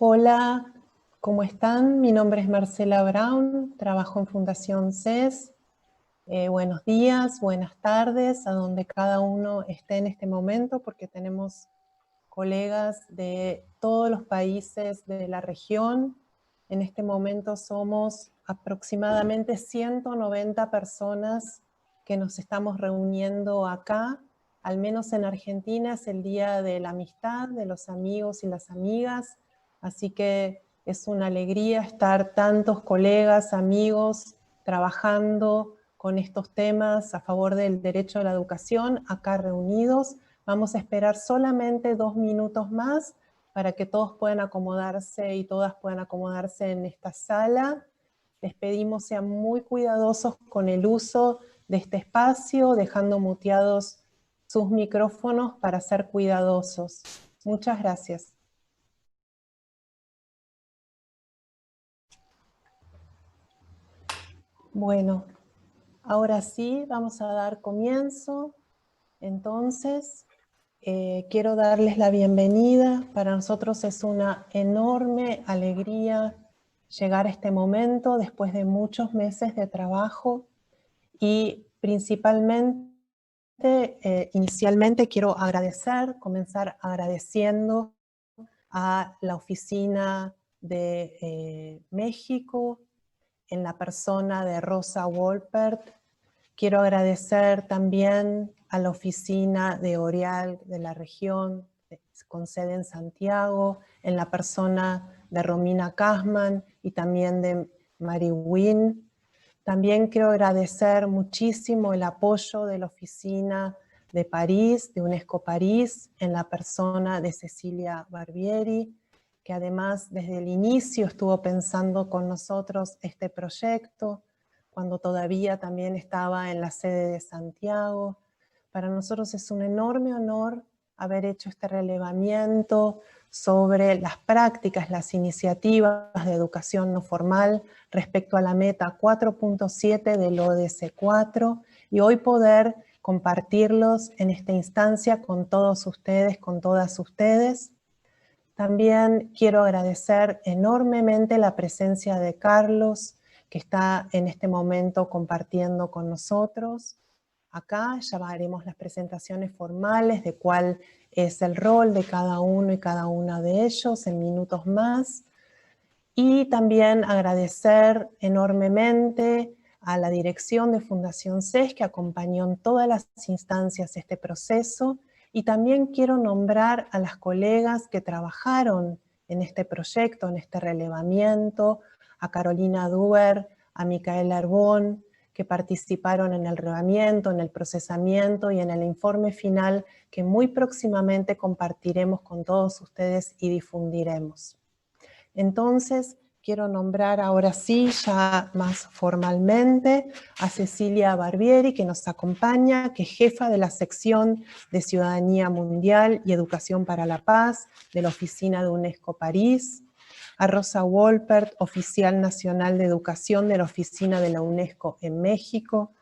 Hola, ¿cómo están? Mi nombre es Marcela Brown, trabajo en Fundación CES. Buenos días, buenas tardes, a donde cada uno esté en este momento, porque tenemos colegas de todos los países de la región. En este momento somos aproximadamente 190 personas que nos estamos reuniendo acá. Al menos en Argentina es el Día de la Amistad, de los amigos y las amigas. Así que es una alegría estar tantos colegas, amigos, trabajando con estos temas a favor del derecho a la educación, acá reunidos. Vamos a esperar solamente 2 minutos más para que todos puedan acomodarse y todas puedan acomodarse en esta sala. Les pedimos sean muy cuidadosos con el uso de este espacio, dejando muteados sus micrófonos para ser cuidadosos. Muchas gracias. Bueno, ahora sí vamos a dar comienzo. Entonces, quiero darles la bienvenida. Para nosotros es una enorme alegría llegar a este momento después de muchos meses de trabajo y principalmente, inicialmente quiero comenzar agradeciendo a la Oficina de México, en la persona de Rosa Wolpert. Quiero agradecer también a la Oficina de Orial de la región, con sede en Santiago, en la persona de Romina Kasman y también de Mary Wynn. También quiero agradecer muchísimo el apoyo de la Oficina de París, de UNESCO París, en la persona de Cecilia Barbieri, que además desde el inicio estuvo pensando con nosotros este proyecto, cuando todavía también estaba en la sede de Santiago. Para nosotros es un enorme honor haber hecho este relevamiento sobre las prácticas, las iniciativas de educación no formal respecto a la meta 4.7 del ODS 4 y hoy poder compartirlos en esta instancia con todos ustedes, con todas ustedes. También quiero agradecer enormemente la presencia de Carlos, que está en este momento compartiendo con nosotros. Acá ya haremos las presentaciones formales de cuál es el rol de cada uno y cada una de ellos en minutos más. Y también agradecer enormemente a la dirección de Fundación CES que acompañó en todas las instancias este proceso. Y también quiero nombrar a las colegas que trabajaron en este proyecto, en este relevamiento, a Carolina Duer, a Micaela Arbón, que participaron en el relevamiento, en el procesamiento y en el informe final que muy próximamente compartiremos con todos ustedes y difundiremos. Entonces, quiero nombrar ahora sí, ya más formalmente, a Cecilia Barbieri, que nos acompaña, que es jefa de la sección de Ciudadanía Mundial y Educación para la Paz de la Oficina de UNESCO París, a Rosa Wolpert, oficial nacional de educación de la Oficina de la UNESCO en México,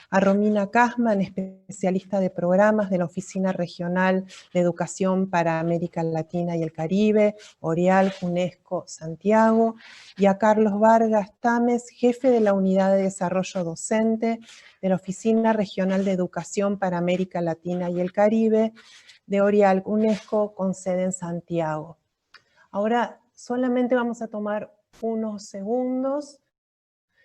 a Romina Kasman, especialista de programas de la Oficina Regional de Educación para América Latina y el Caribe, Orial, UNESCO, Santiago, y a Carlos Vargas Tames, jefe de la Unidad de Desarrollo Docente de la Oficina Regional de Educación para América Latina y el Caribe, de Orial, UNESCO, con sede en Santiago. Ahora solamente vamos a tomar unos segundos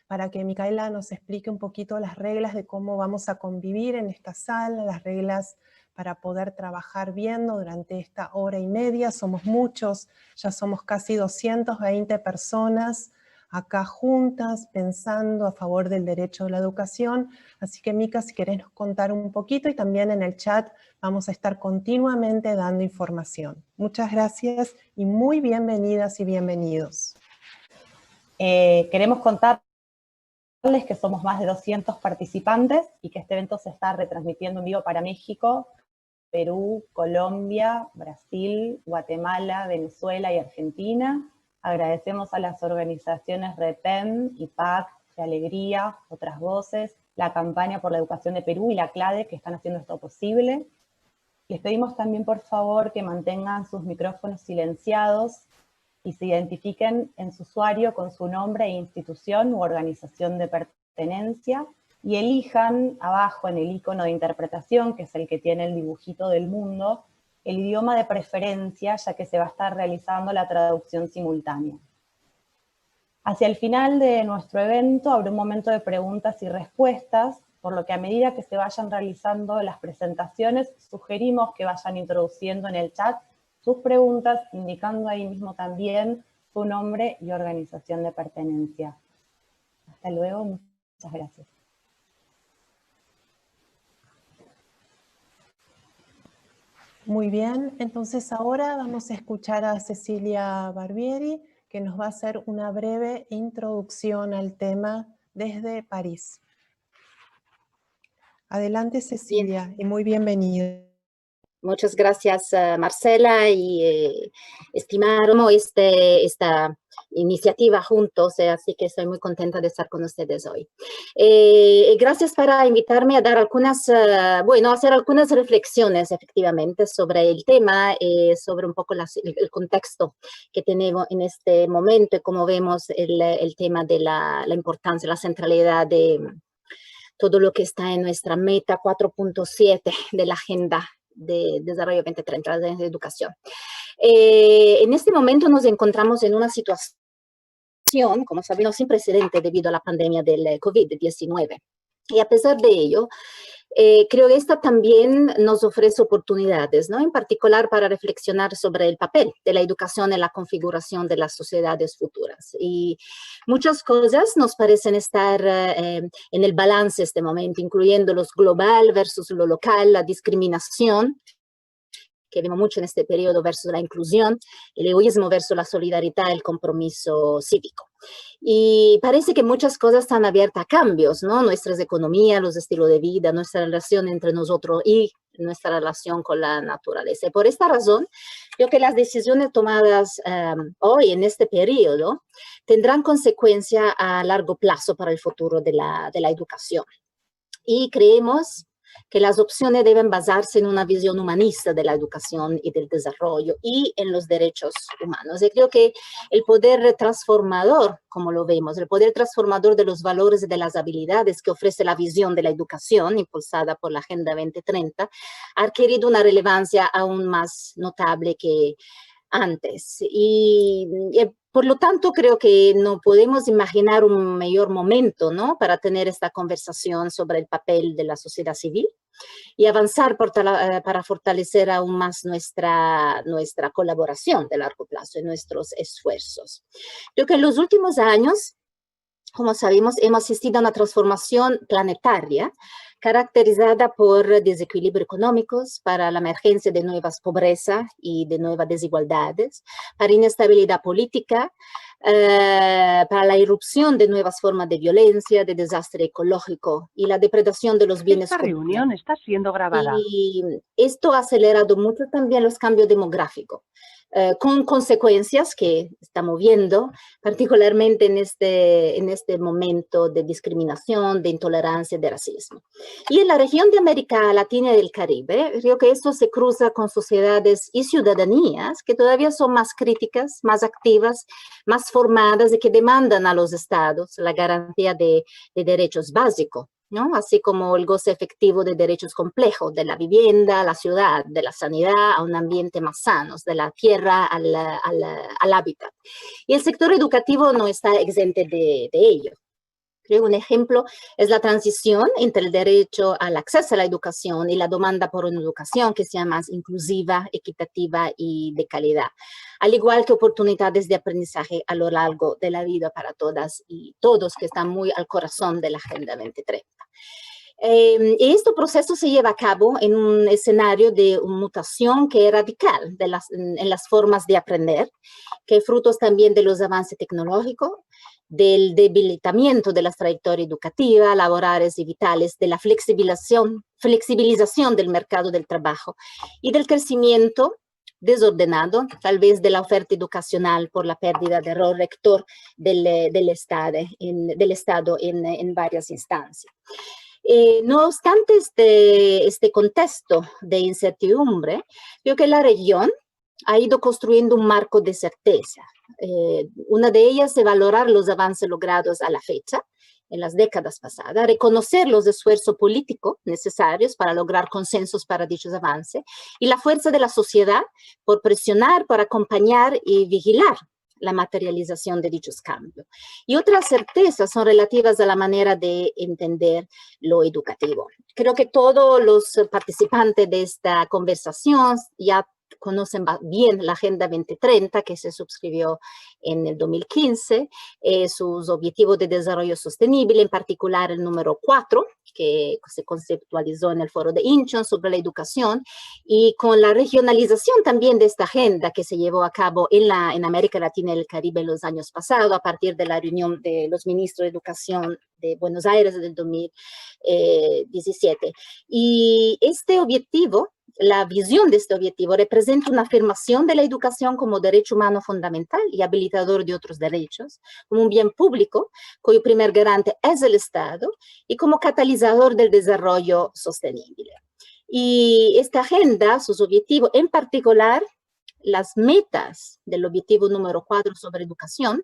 para que Micaela nos explique un poquito las reglas de cómo vamos a convivir en esta sala, las reglas para poder trabajar viendo durante esta hora y media. Somos muchos, ya somos casi 220 personas acá juntas, pensando a favor del derecho a la educación. Así que Mica, si querés contar un poquito, y también en el chat vamos a estar continuamente dando información. Muchas gracias y muy bienvenidas y bienvenidos. Queremos contarles que somos más de 200 participantes y que este evento se está retransmitiendo en vivo para México, Perú, Colombia, Brasil, Guatemala, Venezuela y Argentina. Agradecemos a las organizaciones REPEN, IPAC, de Alegría, Otras Voces, la Campaña por la Educación de Perú y la CLADE que están haciendo esto posible. Les pedimos también, por favor, que mantengan sus micrófonos silenciados y se identifiquen en su usuario con su nombre e institución u organización de pertenencia, y elijan abajo en el icono de interpretación, que es el que tiene el dibujito del mundo, el idioma de preferencia, ya que se va a estar realizando la traducción simultánea. Hacia el final de nuestro evento habrá un momento de preguntas y respuestas, por lo que a medida que se vayan realizando las presentaciones, sugerimos que vayan introduciendo en el chat sus preguntas, indicando ahí mismo también su nombre y organización de pertenencia. Hasta luego, muchas gracias. Muy bien, entonces ahora vamos a escuchar a Cecilia Barbieri, que nos va a hacer una breve introducción al tema desde París. Adelante, Cecilia, bien. Y muy bienvenida. Muchas gracias, Marcela, y estimaron esta iniciativa juntos, así que estoy muy contenta de estar con ustedes hoy. Gracias por invitarme a dar hacer algunas reflexiones efectivamente sobre el tema, sobre un poco el contexto que tenemos en este momento y cómo vemos el tema de la importancia, la centralidad de todo lo que está en nuestra meta 4.7 de la Agenda de Desarrollo 2030 de educación. En este momento nos encontramos en una situación, como sabemos, sin precedente debido a la pandemia del COVID-19. Y a pesar de ello, creo que esta también nos ofrece oportunidades, ¿no? En particular para reflexionar sobre el papel de la educación en la configuración de las sociedades futuras. Y muchas cosas nos parecen estar en el balance este momento, incluyendo lo global versus lo local, la discriminación, que vemos mucho en este periodo, versus la inclusión, el egoísmo versus la solidaridad, el compromiso cívico. Y parece que muchas cosas están abiertas a cambios, ¿no? Nuestras economías, los estilos de vida, nuestra relación entre nosotros y nuestra relación con la naturaleza. Y por esta razón, creo que las decisiones tomadas hoy en este periodo tendrán consecuencia a largo plazo para el futuro de la educación. Y creemos que las opciones deben basarse en una visión humanista de la educación y del desarrollo y en los derechos humanos. Y creo que el poder transformador, como lo vemos, el poder transformador de los valores y de las habilidades que ofrece la visión de la educación impulsada por la Agenda 2030 ha adquirido una relevancia aún más notable que antes. Y por lo tanto, creo que no podemos imaginar un mayor momento, ¿no?, para tener esta conversación sobre el papel de la sociedad civil y avanzar para fortalecer aún más nuestra colaboración de largo plazo y nuestros esfuerzos. Creo que en los últimos años, como sabemos, hemos asistido a una transformación planetaria caracterizada por desequilibrios económicos, para la emergencia de nuevas pobrezas y de nuevas desigualdades, para inestabilidad política, para la irrupción de nuevas formas de violencia, de desastre ecológico y la depredación de los bienes comunes. Esta reunión está siendo grabada. Y esto ha acelerado mucho también los cambios demográficos, con consecuencias que estamos viendo, particularmente en este momento de discriminación, de intolerancia, de racismo. Y en la región de América Latina y del Caribe, creo que esto se cruza con sociedades y ciudadanías que todavía son más críticas, más activas, más formadas y que demandan a los estados la garantía de derechos básicos, ¿no? Así como el goce efectivo de derechos complejos, de la vivienda, a la ciudad, de la sanidad, a un ambiente más sano, de la tierra al hábitat. Y el sector educativo no está exento de ello. Creo que un ejemplo es la transición entre el derecho al acceso a la educación y la demanda por una educación que sea más inclusiva, equitativa y de calidad, al igual que oportunidades de aprendizaje a lo largo de la vida para todas y todos, que están muy al corazón de la Agenda 2030. Y este proceso se lleva a cabo en un escenario de mutación que es radical en las formas de aprender, que es frutos también de los avances tecnológicos, del debilitamiento de las trayectorias educativas, laborales y vitales, de la flexibilización del mercado del trabajo y del crecimiento desordenado, tal vez de la oferta educacional por la pérdida de rol rector del Estado en varias instancias. No obstante este contexto de incertidumbre, creo que la región ha ido construyendo un marco de certeza, Una de ellas es valorar los avances logrados a la fecha, en las décadas pasadas, reconocer los esfuerzos políticos necesarios para lograr consensos para dichos avances y la fuerza de la sociedad por presionar, por acompañar y vigilar la materialización de dichos cambios. Y otras certezas son relativas a la manera de entender lo educativo. Creo que todos los participantes de esta conversación ya conocen bien la Agenda 2030 que se suscribió en el 2015, sus objetivos de desarrollo sostenible, en particular el número 4, que se conceptualizó en el foro de Incheon sobre la educación, y con la regionalización también de esta agenda que se llevó a cabo en América Latina y el Caribe en los años pasados, a partir de la reunión de los ministros de Educación de Buenos Aires del 2017. Y este objetivo, la visión de este objetivo, representa una afirmación de la educación como derecho humano fundamental y habilitador de otros derechos, como un bien público, cuyo primer garante es el Estado, y como catalizador del desarrollo sostenible. Y esta agenda, sus objetivos, en particular, las metas del objetivo número 4 sobre educación,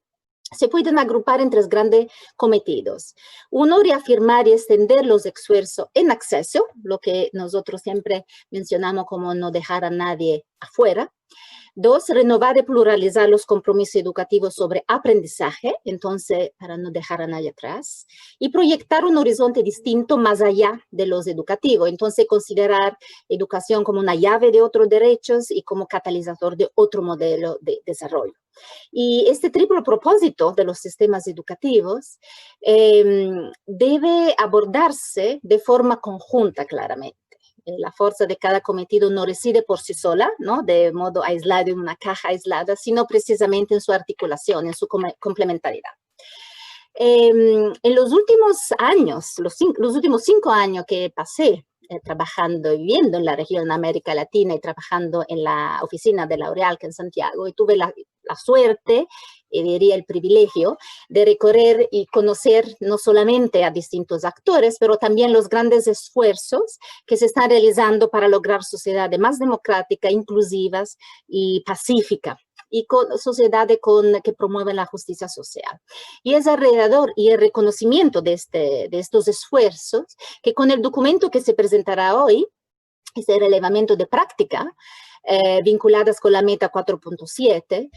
se pueden agrupar en 3 grandes cometidos. Uno, reafirmar y extender los esfuerzos en acceso, lo que nosotros siempre mencionamos como no dejar a nadie afuera. 2, renovar y pluralizar los compromisos educativos sobre aprendizaje, entonces para no dejar a nadie atrás, y proyectar un horizonte distinto más allá de los educativos, entonces considerar educación como una llave de otros derechos y como catalizador de otro modelo de desarrollo. Y este triple propósito de los sistemas educativos debe abordarse de forma conjunta claramente. La fuerza de cada cometido no reside por sí sola, ¿no? De modo aislado en una caja aislada, sino precisamente en su articulación, en su complementariedad. En los últimos años, los últimos 5 años que pasé trabajando y viviendo en la región de América Latina y trabajando en la oficina de L'Oréal en Santiago, y tuve la suerte, y diría el privilegio, de recorrer y conocer no solamente a distintos actores, pero también los grandes esfuerzos que se están realizando para lograr sociedades más democráticas, inclusivas y pacíficas, y con sociedades que promueven la justicia social. Y es alrededor y el reconocimiento de estos esfuerzos que con el documento que se presentará hoy, este relevamiento de práctica, vinculadas con la meta 4.7,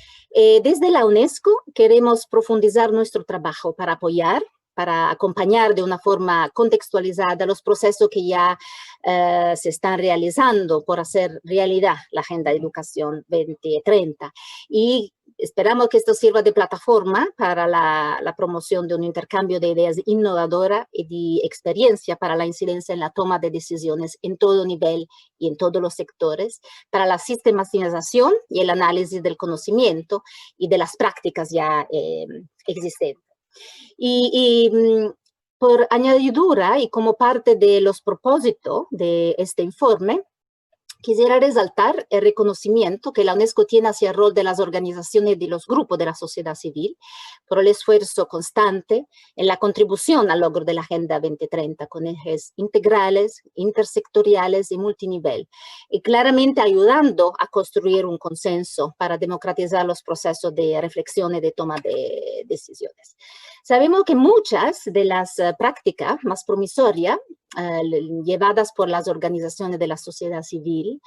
desde la UNESCO queremos profundizar nuestro trabajo para apoyar, para acompañar de una forma contextualizada los procesos que ya se están realizando por hacer realidad la Agenda de Educación 2030. Y esperamos que esto sirva de plataforma para la promoción de un intercambio de ideas innovadora y de experiencia para la incidencia en la toma de decisiones en todo nivel y en todos los sectores, para la sistematización y el análisis del conocimiento y de las prácticas ya existentes. Y por añadidura y como parte de los propósitos de este informe, quisiera resaltar el reconocimiento que la UNESCO tiene hacia el rol de las organizaciones y de los grupos de la sociedad civil por el esfuerzo constante en la contribución al logro de la Agenda 2030 con ejes integrales, intersectoriales y multinivel, y claramente ayudando a construir un consenso para democratizar los procesos de reflexión y de toma de decisiones. Sabemos que muchas de las prácticas más promisorias llevadas por las organizaciones de la sociedad civil,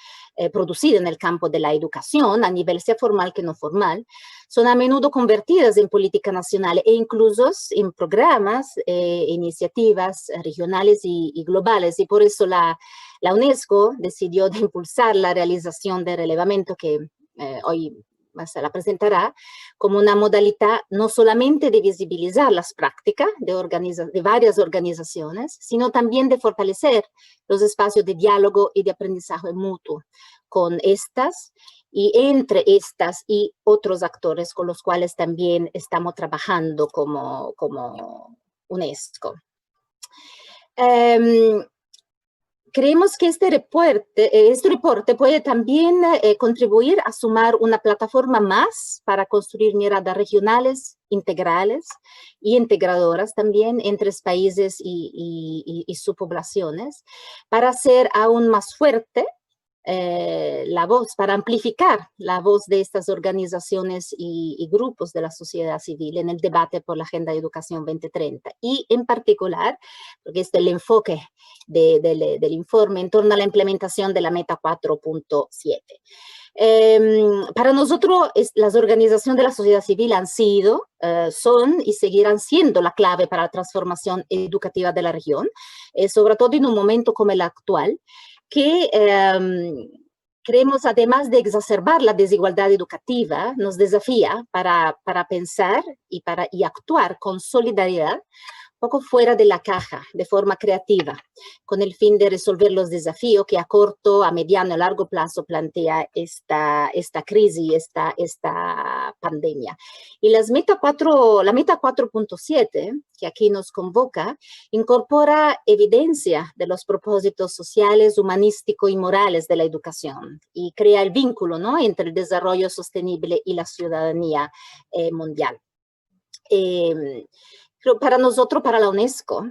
producidas en el campo de la educación, a nivel sea formal que no formal, son a menudo convertidas en política nacional e incluso en programas, iniciativas regionales y globales. Y por eso la UNESCO decidió de impulsar la realización del relevamiento que hoy se la presentará como una modalidad no solamente de visibilizar las prácticas de varias organizaciones, sino también de fortalecer los espacios de diálogo y de aprendizaje mutuo con estas y entre estas y otros actores con los cuales también estamos trabajando como UNESCO. Creemos que este reporte puede también contribuir a sumar una plataforma más para construir miradas regionales, integrales y integradoras también entre países y sus poblaciones, para hacer aún más fuerte la voz, para amplificar la voz de estas organizaciones y grupos de la sociedad civil en el debate por la Agenda de Educación 2030. Y en particular, porque este es el enfoque del informe, en torno a la implementación de la Meta 4.7. Para nosotros, las organizaciones de la sociedad civil han sido, son y seguirán siendo la clave para la transformación educativa de la región, sobre todo en un momento como el actual, que creemos, además de exacerbar la desigualdad educativa, nos desafía para pensar y actuar con solidaridad, un poco fuera de la caja, de forma creativa, con el fin de resolver los desafíos que a corto, a mediano y largo plazo plantea esta crisis, esta pandemia. Y la Meta 4.7, que aquí nos convoca, incorpora evidencia de los propósitos sociales, humanísticos y morales de la educación y crea el vínculo, ¿no?, entre el desarrollo sostenible y la ciudadanía mundial. Para nosotros, para la UNESCO,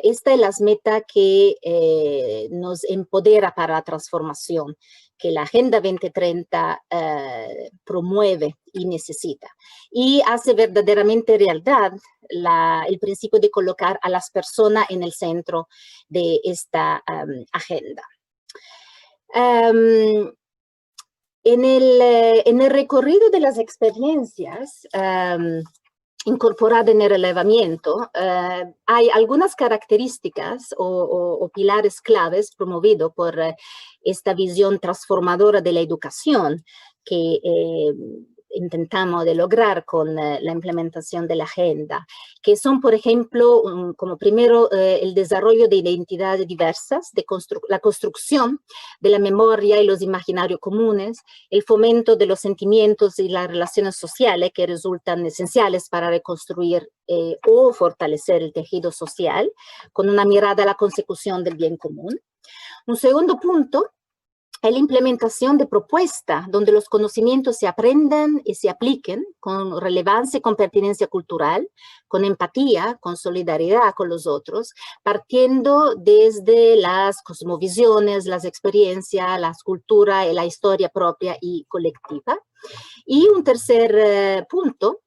esta es la meta que nos empodera para la transformación, que la Agenda 2030 promueve y necesita. Y hace verdaderamente realidad el principio de colocar a las personas en el centro de esta agenda. En el recorrido de las experiencias incorporada en el relevamiento, hay algunas características o pilares claves promovidos por esta visión transformadora de la educación que intentamos de lograr con la implementación de la agenda, que son, por ejemplo, como primero, el desarrollo de identidades diversas, la construcción de la memoria y los imaginarios comunes, el fomento de los sentimientos y las relaciones sociales que resultan esenciales para reconstruir o fortalecer el tejido social, con una mirada a la consecución del bien común. Un segundo punto es la implementación de propuestas donde los conocimientos se aprendan y se apliquen con relevancia y con pertinencia cultural, con empatía, con solidaridad con los otros, partiendo desde las cosmovisiones, las experiencias, la cultura y la historia propia y colectiva. Y un tercer punto,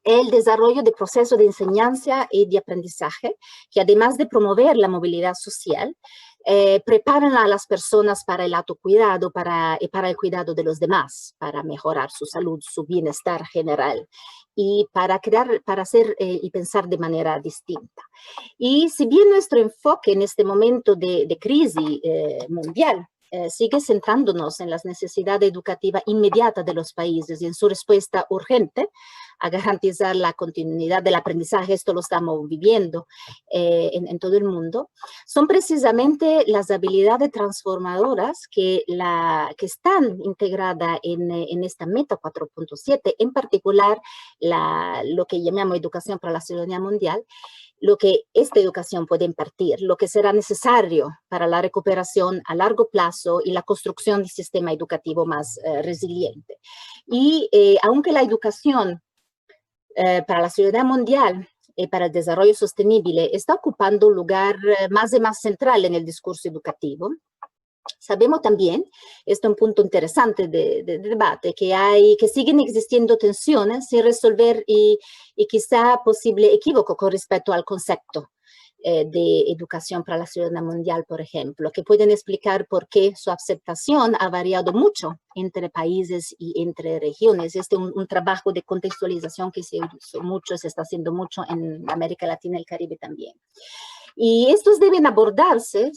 el desarrollo de procesos de enseñanza y de aprendizaje, que además de promover la movilidad social, preparan a las personas para el autocuidado y para el cuidado de los demás, para mejorar su salud, su bienestar general y para hacer y pensar de manera distinta. Y si bien nuestro enfoque en este momento de crisis mundial sigue centrándonos en las necesidades educativas inmediatas de los países y en su respuesta urgente a garantizar la continuidad del aprendizaje, esto lo estamos viviendo en todo el mundo, son precisamente las habilidades transformadoras que están integradas en esta Meta 4.7, en particular lo que llamamos educación para la ciudadanía mundial, lo que esta educación puede impartir, lo que será necesario para la recuperación a largo plazo y la construcción del sistema educativo más resiliente. Y aunque la educación para la ciudadanía mundial y para el desarrollo sostenible está ocupando un lugar más y más central en el discurso educativo, sabemos también, esto es un punto interesante de debate, que siguen existiendo tensiones sin resolver y quizá posible equívoco con respecto al concepto de educación para la ciudadanía mundial, por ejemplo, que pueden explicar por qué su aceptación ha variado mucho entre países y entre regiones. Este es un trabajo de contextualización que se está haciendo mucho en América Latina y el Caribe también. Y estos deben abordarse,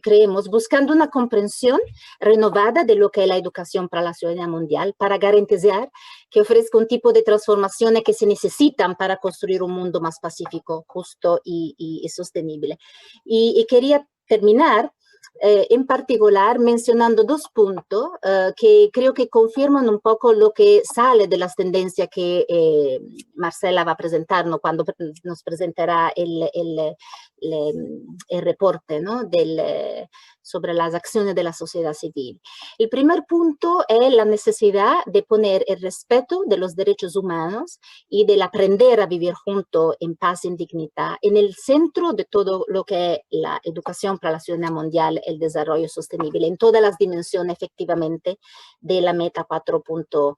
creemos, buscando una comprensión renovada de lo que es la educación para la ciudadanía mundial, para garantizar que ofrezca un tipo de transformaciones que se necesitan para construir un mundo más pacífico, justo y sostenible. Y quería terminar en particular mencionando dos puntos que creo que confirman un poco lo que sale de las tendencias que Marcela va a presentarnos cuando nos presentará el reporte, ¿no? Sobre las acciones de la sociedad civil. El primer punto es la necesidad de poner el respeto de los derechos humanos y del aprender a vivir juntos en paz y en dignidad en el centro de todo lo que es la educación para la ciudadanía mundial, el desarrollo sostenible, en todas las dimensiones efectivamente de la meta 4.7.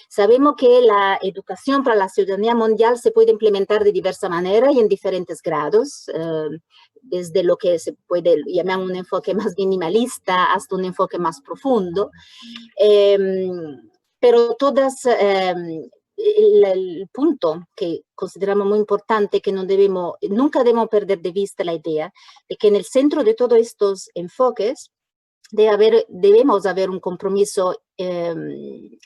Sabemos que la educación para la ciudadanía mundial se puede implementar de diversas maneras y en diferentes grados, desde lo que se puede llamar un enfoque más minimalista hasta un enfoque más profundo, pero todas, el punto que consideramos muy importante, que nunca debemos perder de vista la idea de que en el centro de todos estos enfoques debemos haber un compromiso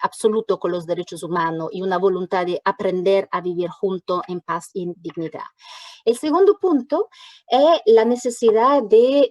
absoluto con los derechos humanos y una voluntad de aprender a vivir juntos en paz y en dignidad. El segundo punto es la necesidad de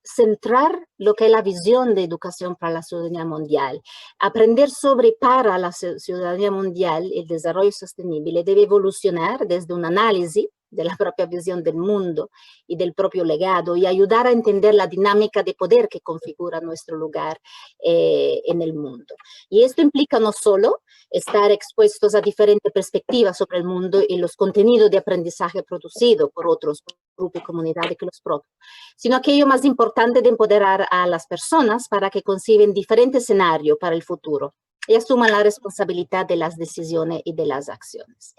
centrar lo que es la visión de educación para la ciudadanía mundial. Aprender sobre para la ciudadanía mundial, el desarrollo sostenible debe evolucionar desde un análisis de la propia visión del mundo y del propio legado y ayudar a entender la dinámica de poder que configura nuestro lugar en el mundo. Y esto implica no solo estar expuestos a diferentes perspectivas sobre el mundo y los contenidos de aprendizaje producidos por otros grupos y comunidades que los propios, sino aquello más importante de empoderar a las personas para que conciben diferentes escenarios para el futuro y asuman la responsabilidad de las decisiones y de las acciones.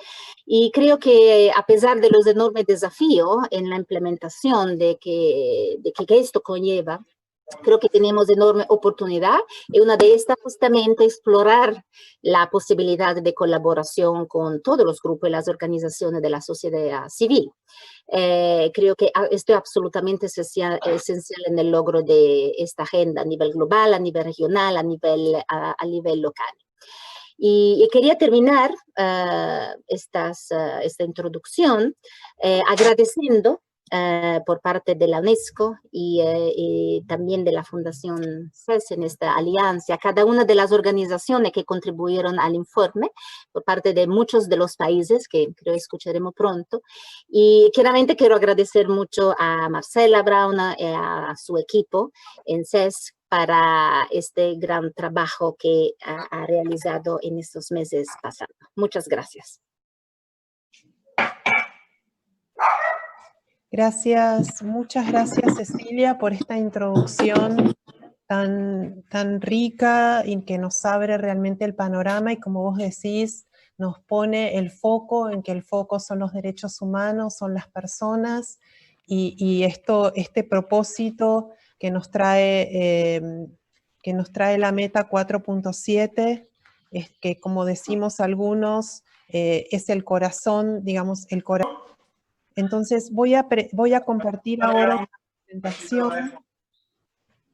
Y creo que a pesar de los enormes desafíos en la implementación de que esto conlleva, creo que tenemos enorme oportunidad y una de estas justamente explorar la posibilidad de colaboración con todos los grupos y las organizaciones de la sociedad civil. Creo que esto es absolutamente esencial en el logro de esta agenda a nivel global, a nivel regional, a nivel local. Y quería terminar esta introducción agradeciendo por parte de la UNESCO y también de la Fundación CES en esta alianza, a cada una de las organizaciones que contribuyeron al informe, por parte de muchos de los países que creo escucharemos pronto. Y claramente quiero agradecer mucho a Marcela Braun y a su equipo en CES para este gran trabajo que ha realizado en estos meses pasados. Muchas gracias. Gracias, muchas gracias Cecilia por esta introducción tan rica y que nos abre realmente el panorama y como vos decís, nos pone el foco en que el foco son los derechos humanos, son las personas y este propósito que nos trae la meta 4.7, es que como decimos algunos, es el corazón, digamos, el corazón. Entonces voy a compartir ahora una presentación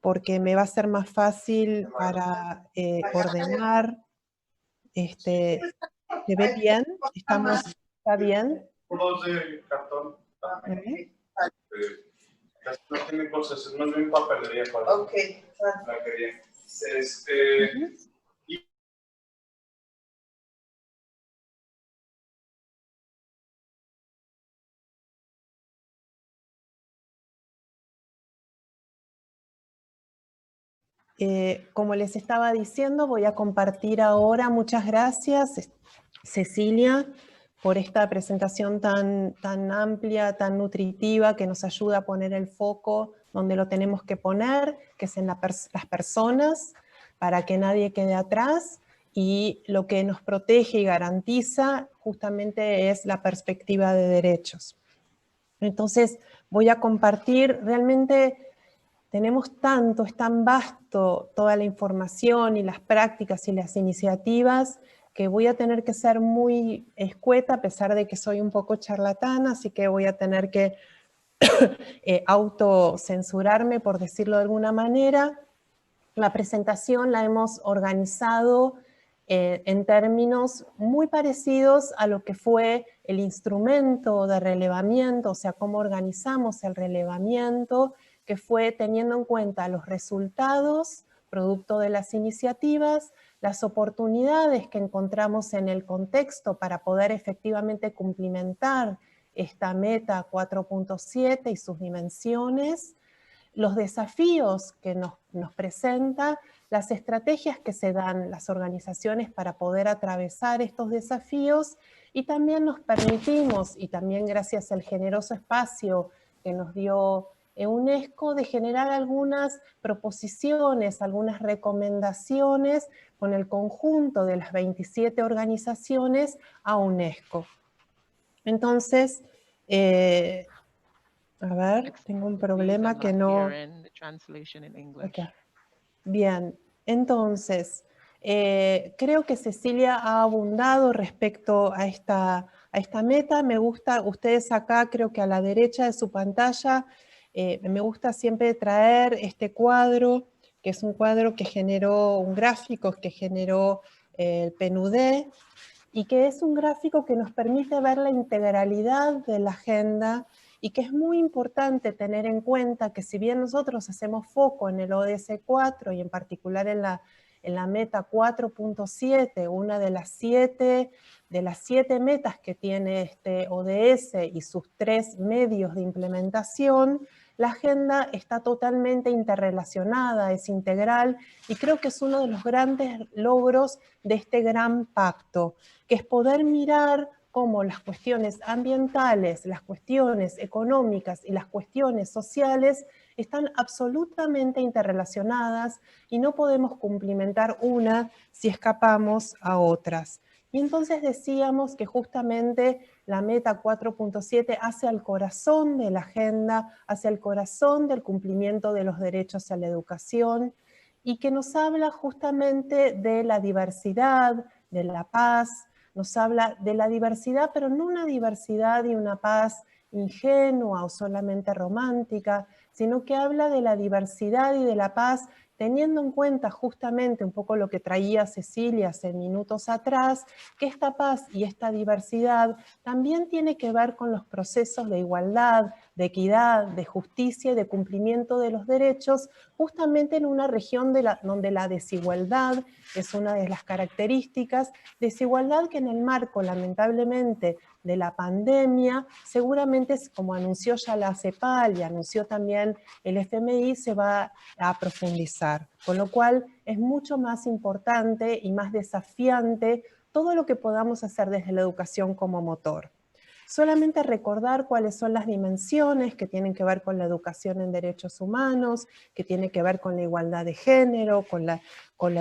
porque me va a ser más fácil para ordenar. ¿Se ve bien? ¿Está bien? Cartón. No tiene cosas, no tiene papelería para la quería. Como les estaba diciendo, voy a compartir ahora. Muchas gracias, Cecilia, por esta presentación tan amplia, tan nutritiva, que nos ayuda a poner el foco donde lo tenemos que poner, que es en las personas, para que nadie quede atrás, y lo que nos protege y garantiza justamente es la perspectiva de derechos. Entonces, voy a compartir realmente. Tenemos tanto, es tan vasto toda la información y las prácticas y las iniciativas que voy a tener que ser muy escueta a pesar de que soy un poco charlatana, así que voy a tener que autocensurarme, por decirlo de alguna manera. La presentación la hemos organizado en términos muy parecidos a lo que fue el instrumento de relevamiento, o sea, cómo organizamos el relevamiento, que fue teniendo en cuenta los resultados, producto de las iniciativas, las oportunidades que encontramos en el contexto para poder efectivamente cumplimentar esta meta 4.7 y sus dimensiones, los desafíos que nos presenta, las estrategias que se dan las organizaciones para poder atravesar estos desafíos, y también nos permitimos, y también gracias al generoso espacio que nos dio UNESCO, de generar algunas proposiciones, algunas recomendaciones con el conjunto de las 27 organizaciones a UNESCO. Entonces, a ver, tengo un problema que no... Okay. Bien, entonces, creo que Cecilia ha abundado respecto a esta meta. Me gusta, ustedes acá, creo que a la derecha de su pantalla, me gusta siempre traer este cuadro, que es un cuadro que generó, un gráfico que generó el PNUD, y que es un gráfico que nos permite ver la integralidad de la agenda, y que es muy importante tener en cuenta que si bien nosotros hacemos foco en el ODS 4 y en particular en la meta 4.7, una de las siete metas que tiene este ODS y sus 3 medios de implementación, la agenda está totalmente interrelacionada, es integral, y creo que es uno de los grandes logros de este gran pacto, que es poder mirar cómo las cuestiones ambientales, las cuestiones económicas y las cuestiones sociales están absolutamente interrelacionadas y no podemos cumplimentar una si escapamos a otras. Y entonces decíamos que justamente la meta 4.7 hace al corazón de la agenda, hacia el corazón del cumplimiento de los derechos a la educación, y que nos habla justamente de la diversidad, de la paz, nos habla de la diversidad, pero no una diversidad y una paz ingenua o solamente romántica, sino que habla de la diversidad y de la paz teniendo en cuenta justamente un poco lo que traía Cecilia hace minutos atrás, que esta paz y esta diversidad también tiene que ver con los procesos de igualdad, de equidad, de justicia y de cumplimiento de los derechos, justamente en una región donde la desigualdad es una de las características, desigualdad que en el marco, lamentablemente, de la pandemia, seguramente, como anunció ya la CEPAL y anunció también el FMI, se va a profundizar. Con lo cual es mucho más importante y más desafiante todo lo que podamos hacer desde la educación como motor. Solamente recordar cuáles son las dimensiones que tienen que ver con la educación en derechos humanos, que tiene que ver con la igualdad de género, con la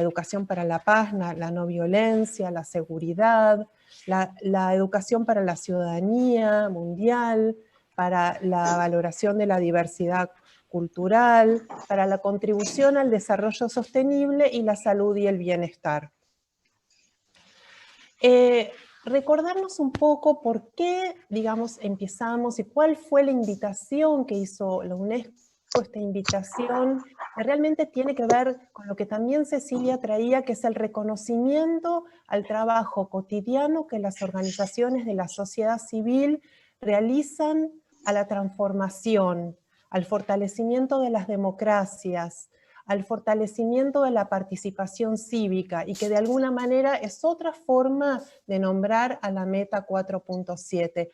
educación para la paz, la no violencia, la seguridad, la educación para la ciudadanía mundial, para la valoración de la diversidad cultural, para la contribución al desarrollo sostenible y la salud y el bienestar. Recordarnos un poco por qué, digamos, empezamos y cuál fue la invitación que hizo la UNESCO, esta invitación que realmente tiene que ver con lo que también Cecilia traía, que es el reconocimiento al trabajo cotidiano que las organizaciones de la sociedad civil realizan a la transformación, al fortalecimiento de las democracias, al fortalecimiento de la participación cívica, y que de alguna manera es otra forma de nombrar a la meta 4.7.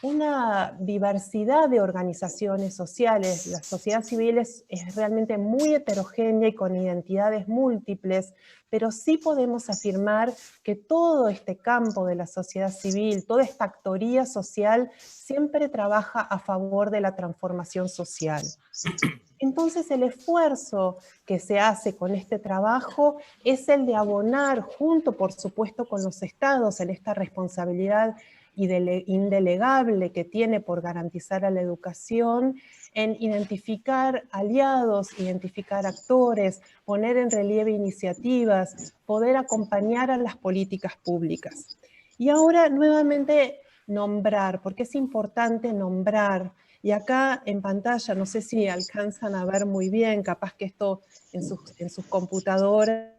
Una diversidad de organizaciones sociales. La sociedad civil es realmente muy heterogénea y con identidades múltiples, pero sí podemos afirmar que todo este campo de la sociedad civil, toda esta actoría social, siempre trabaja a favor de la transformación social. Entonces el esfuerzo que se hace con este trabajo es el de abonar, junto por supuesto con los estados, en esta responsabilidad indelegable que tiene por garantizar a la educación, en identificar aliados, identificar actores, poner en relieve iniciativas, poder acompañar a las políticas públicas. Y ahora nuevamente nombrar, porque es importante nombrar. Y acá en pantalla, no sé si alcanzan a ver muy bien, capaz que esto en sus computadoras.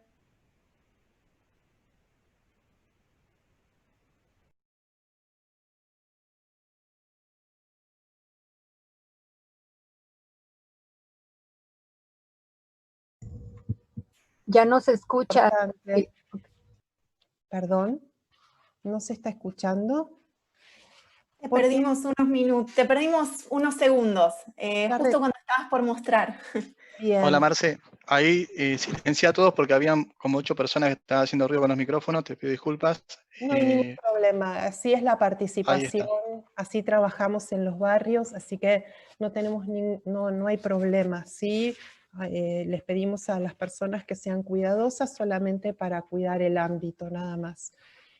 Ya no se escucha. Perdón, ¿no se está escuchando? Te perdimos unos minutos, te perdimos unos segundos, justo cuando estabas por mostrar. Bien. Hola Marce, ahí silencié a todos porque habían como 8 personas que estaban haciendo ruido con los micrófonos, te pido disculpas. No hay ningún problema, así es la participación, así trabajamos en los barrios, así que no tenemos no hay problema, ¿sí? Les pedimos a las personas que sean cuidadosas solamente para cuidar el ámbito, nada más.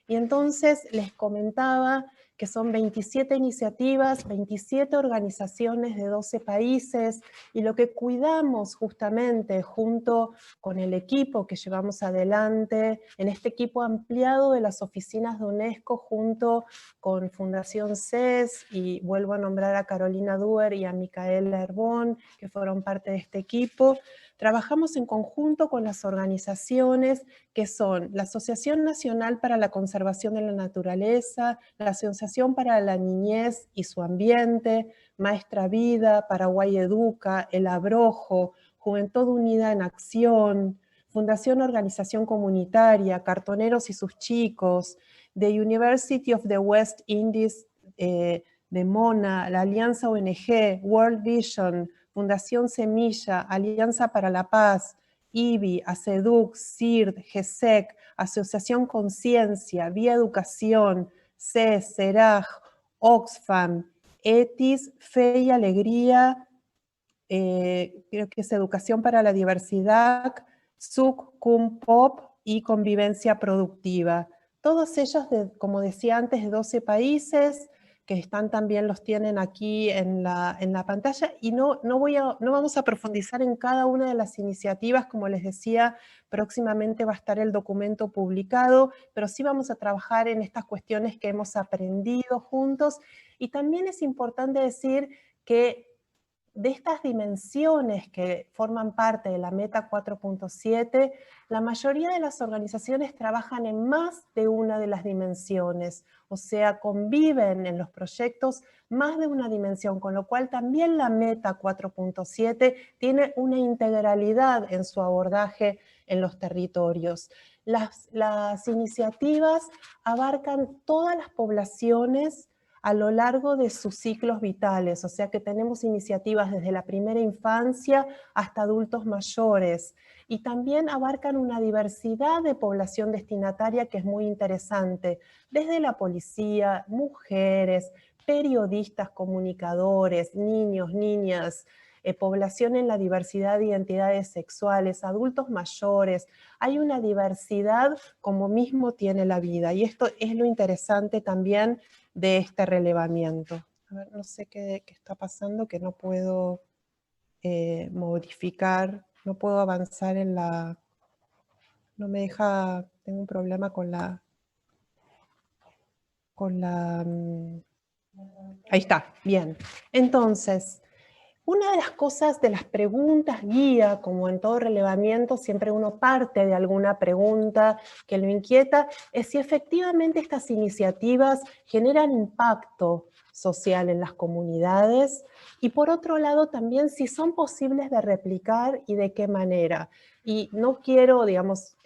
Y entonces les comentaba que son 27 iniciativas, 27 organizaciones de 12 países, y lo que cuidamos justamente junto con el equipo que llevamos adelante, en este equipo ampliado de las oficinas de UNESCO junto con Fundación CES, y vuelvo a nombrar a Carolina Duer y a Micaela Herbón, que fueron parte de este equipo. Trabajamos en conjunto con las organizaciones que son la Asociación Nacional para la Conservación de la Naturaleza, la Asociación para la Niñez y su Ambiente, Maestra Vida, Paraguay Educa, El Abrojo, Juventud Unida en Acción, Fundación Organización Comunitaria, Cartoneros y sus Chicos, The University of the West Indies de Mona, la Alianza ONG, World Vision, Fundación Semilla, Alianza para la Paz, IBI, ACEDUC, CIRD, GESEC, Asociación Conciencia, Vía Educación, CES, CERAJ, Oxfam, ETIS, Fe y Alegría, creo que es Educación para la Diversidad, SUC, CUMPOP y Convivencia Productiva. Todos ellos, como decía antes, de 12 países, que están también, los tienen aquí en la pantalla, y no vamos a profundizar en cada una de las iniciativas, como les decía, próximamente va a estar el documento publicado, pero sí vamos a trabajar en estas cuestiones que hemos aprendido juntos, y también es importante decir que de estas dimensiones que forman parte de la Meta 4.7, la mayoría de las organizaciones trabajan en más de una de las dimensiones, o sea, conviven en los proyectos más de una dimensión, con lo cual también la Meta 4.7 tiene una integralidad en su abordaje en los territorios. Las iniciativas abarcan todas las poblaciones a lo largo de sus ciclos vitales, o sea que tenemos iniciativas desde la primera infancia hasta adultos mayores, y también abarcan una diversidad de población destinataria que es muy interesante, desde la policía, mujeres, periodistas, comunicadores, niños, niñas, población en la diversidad de identidades sexuales, adultos mayores. Hay una diversidad como mismo tiene la vida, y esto es lo interesante también de este relevamiento. A ver, no sé qué está pasando, que no puedo modificar, no puedo avanzar en la... No me deja, tengo un problema con la... Ahí está, bien. Entonces, una de las cosas, de las preguntas guía, como en todo relevamiento, siempre uno parte de alguna pregunta que lo inquieta, es si efectivamente estas iniciativas generan impacto social en las comunidades, y por otro lado también si son posibles de replicar y de qué manera. Y no quiero, digamos,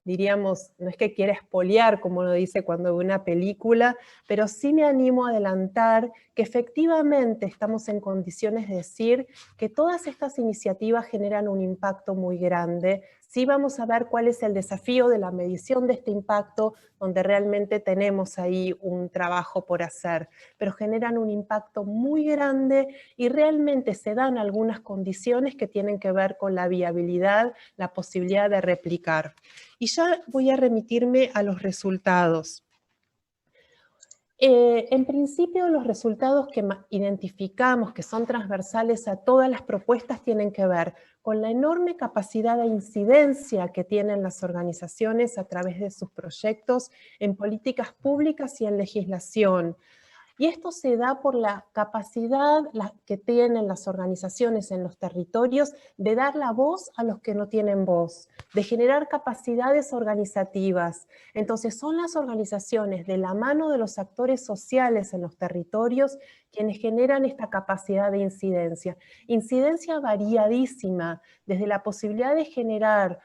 diríamos, no es que quiera espoliar, como uno dice cuando ve una película, pero sí me animo a adelantar que efectivamente estamos en condiciones de decir que todas estas iniciativas generan un impacto muy grande. Sí vamos a ver cuál es el desafío de la medición de este impacto, donde realmente tenemos ahí un trabajo por hacer, pero generan un impacto muy grande y realmente se dan algunas condiciones que tienen que ver con la viabilidad, la posibilidad de replicar. Y ya voy a remitirme a los resultados. En principio, los resultados que identificamos, que son transversales a todas las propuestas, tienen que ver con la enorme capacidad de incidencia que tienen las organizaciones a través de sus proyectos en políticas públicas y en legislación. Y esto se da por la capacidad que tienen las organizaciones en los territorios de dar la voz a los que no tienen voz, de generar capacidades organizativas. Entonces son las organizaciones de la mano de los actores sociales en los territorios quienes generan esta capacidad de incidencia. Incidencia variadísima, desde la posibilidad de generar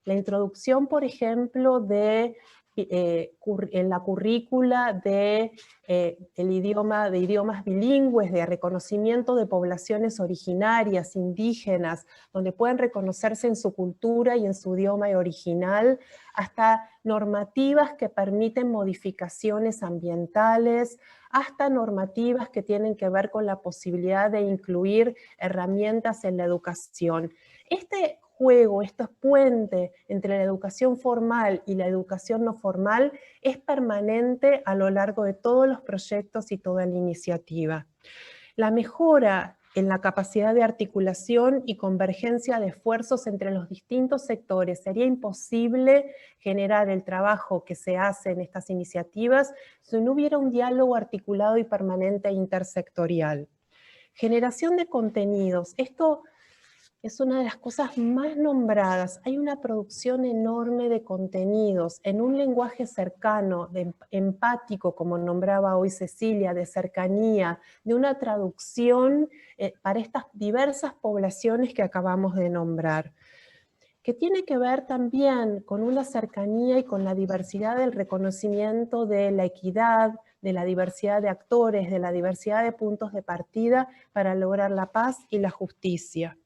la introducción, por ejemplo, de en la currícula de idiomas bilingües, de reconocimiento de poblaciones originarias, indígenas, donde pueden reconocerse en su cultura y en su idioma original, hasta normativas que permiten modificaciones ambientales, hasta normativas que tienen que ver con la posibilidad de incluir herramientas en la educación. Este juego, este puente entre la educación formal y la educación no formal es permanente a lo largo de todos los proyectos y toda la iniciativa. La mejora en la capacidad de articulación y convergencia de esfuerzos entre los distintos sectores. Sería imposible generar el trabajo que se hace en estas iniciativas si no hubiera un diálogo articulado y permanente e intersectorial. Generación de contenidos. Esto es una de las cosas más nombradas. Hay una producción enorme de contenidos en un lenguaje cercano, empático, como nombraba hoy Cecilia, de cercanía, de una traducción para estas diversas poblaciones que acabamos de nombrar, que tiene que ver también con una cercanía y con la diversidad del reconocimiento de la equidad, de la diversidad de actores, de la diversidad de puntos de partida para lograr la paz y la justicia.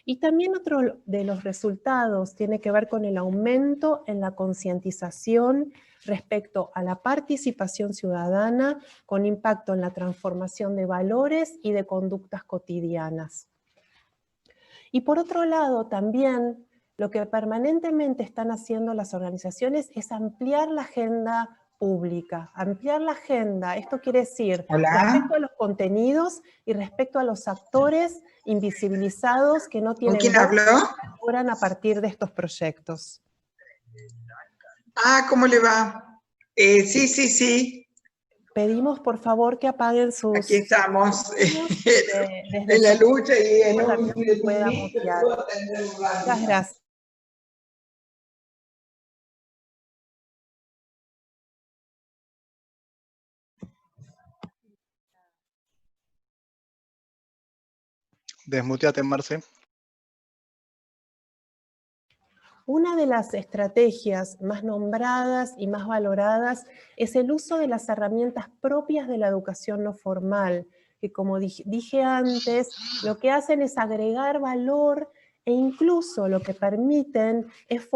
Y también otro de los resultados tiene que ver con el aumento en la concientización respecto a la participación ciudadana con impacto en la transformación de valores y de conductas cotidianas. Y por otro lado, también lo que permanentemente están haciendo las organizaciones es ampliar la agenda pública, ampliar la agenda. Esto quiere decir, respecto a los contenidos y respecto a los actores invisibilizados que no tienen voz, colaboran a partir de estos proyectos. Ah, ¿cómo le va? Sí. Pedimos por favor que apaguen sus... Aquí estamos en la lucha y en un... Muchas gracias. Desmuteate, Marce. Una de las estrategias más nombradas y más valoradas es el uso de las herramientas propias de la educación no formal, que como dije antes, lo que hacen es agregar valor e incluso lo que permiten es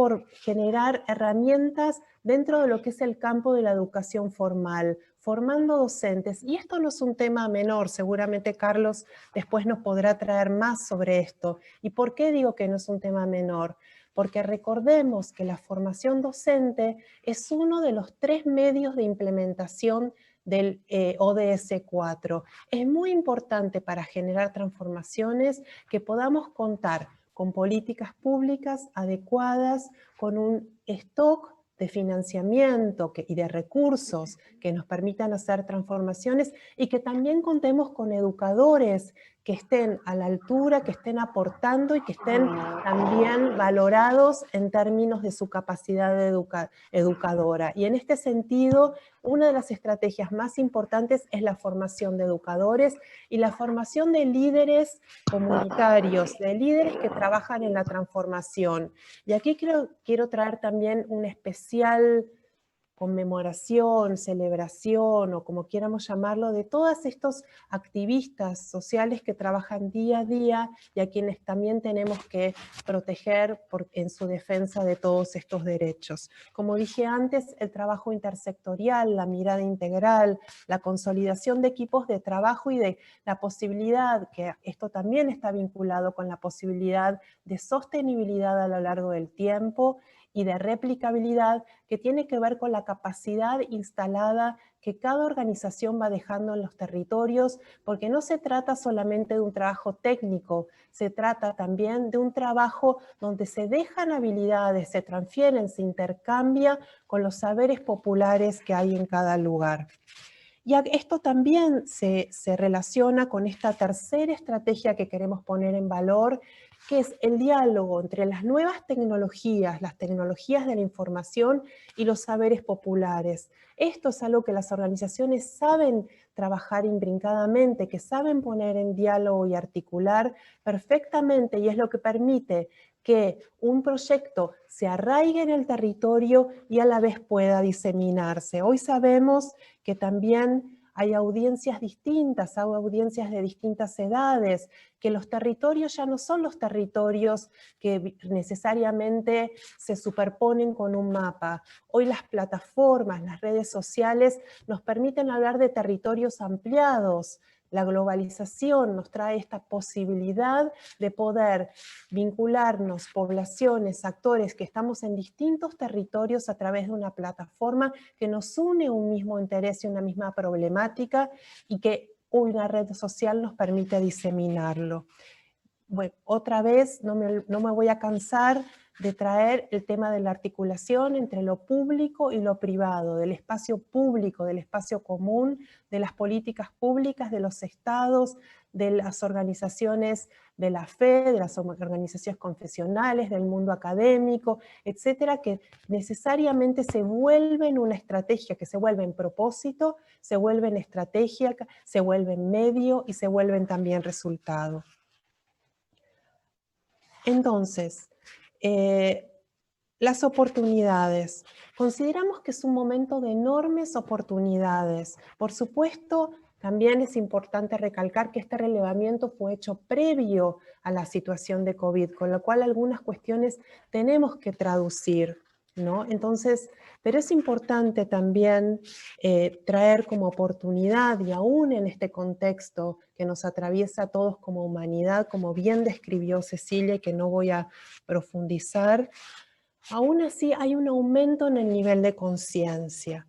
generar herramientas dentro de lo que es el campo de la educación formal, formando docentes. Y esto no es un tema menor, seguramente Carlos después nos podrá traer más sobre esto. ¿Y por qué digo que no es un tema menor? Porque recordemos que la formación docente es uno de los 3 medios de implementación del ODS 4. Es muy importante para generar transformaciones que podamos contar con políticas públicas adecuadas, con un stock de financiamiento y de recursos que nos permitan hacer transformaciones y que también contemos con educadores que estén a la altura, que estén aportando y que estén también valorados en términos de su capacidad educadora. Y en este sentido, una de las estrategias más importantes es la formación de educadores y la formación de líderes comunitarios, de líderes que trabajan en la transformación. Y aquí quiero traer también un especial conmemoración, celebración o como quieramos llamarlo, de todos estos activistas sociales que trabajan día a día y a quienes también tenemos que proteger en su defensa de todos estos derechos. Como dije antes, el trabajo intersectorial, la mirada integral, la consolidación de equipos de trabajo y de la posibilidad, que esto también está vinculado con la posibilidad de sostenibilidad a lo largo del tiempo y de replicabilidad, que tiene que ver con la capacidad instalada que cada organización va dejando en los territorios, porque no se trata solamente de un trabajo técnico, se trata también de un trabajo donde se dejan habilidades, se transfieren, se intercambia con los saberes populares que hay en cada lugar. Y esto también se relaciona con esta tercera estrategia que queremos poner en valor, que es el diálogo entre las nuevas tecnologías, las tecnologías de la información y los saberes populares. Esto es algo que las organizaciones saben trabajar imbrincadamente, que saben poner en diálogo y articular perfectamente, y es lo que permite que un proyecto se arraigue en el territorio y a la vez pueda diseminarse. Hoy sabemos que también hay audiencias distintas, hay audiencias de distintas edades, que los territorios ya no son los territorios que necesariamente se superponen con un mapa. Hoy las plataformas, las redes sociales nos permiten hablar de territorios ampliados. La globalización nos trae esta posibilidad de poder vincularnos, poblaciones, actores que estamos en distintos territorios a través de una plataforma que nos une un mismo interés y una misma problemática y que una red social nos permite diseminarlo. Bueno, otra vez no me voy a cansar de traer el tema de la articulación entre lo público y lo privado, del espacio público, del espacio común, de las políticas públicas, de los estados, de las organizaciones de la fe, de las organizaciones confesionales, del mundo académico, etcétera, que necesariamente se vuelven una estrategia, que se vuelven propósito, se vuelven estrategia, se vuelven medio y se vuelven también resultado. Entonces, las oportunidades. Consideramos que es un momento de enormes oportunidades. Por supuesto, también es importante recalcar que este relevamiento fue hecho previo a la situación de COVID, con lo cual algunas cuestiones tenemos que traducir, ¿no? Entonces, pero es importante también traer como oportunidad, y aún en este contexto que nos atraviesa a todos como humanidad, como bien describió Cecilia, y que no voy a profundizar, aún así hay un aumento en el nivel de conciencia.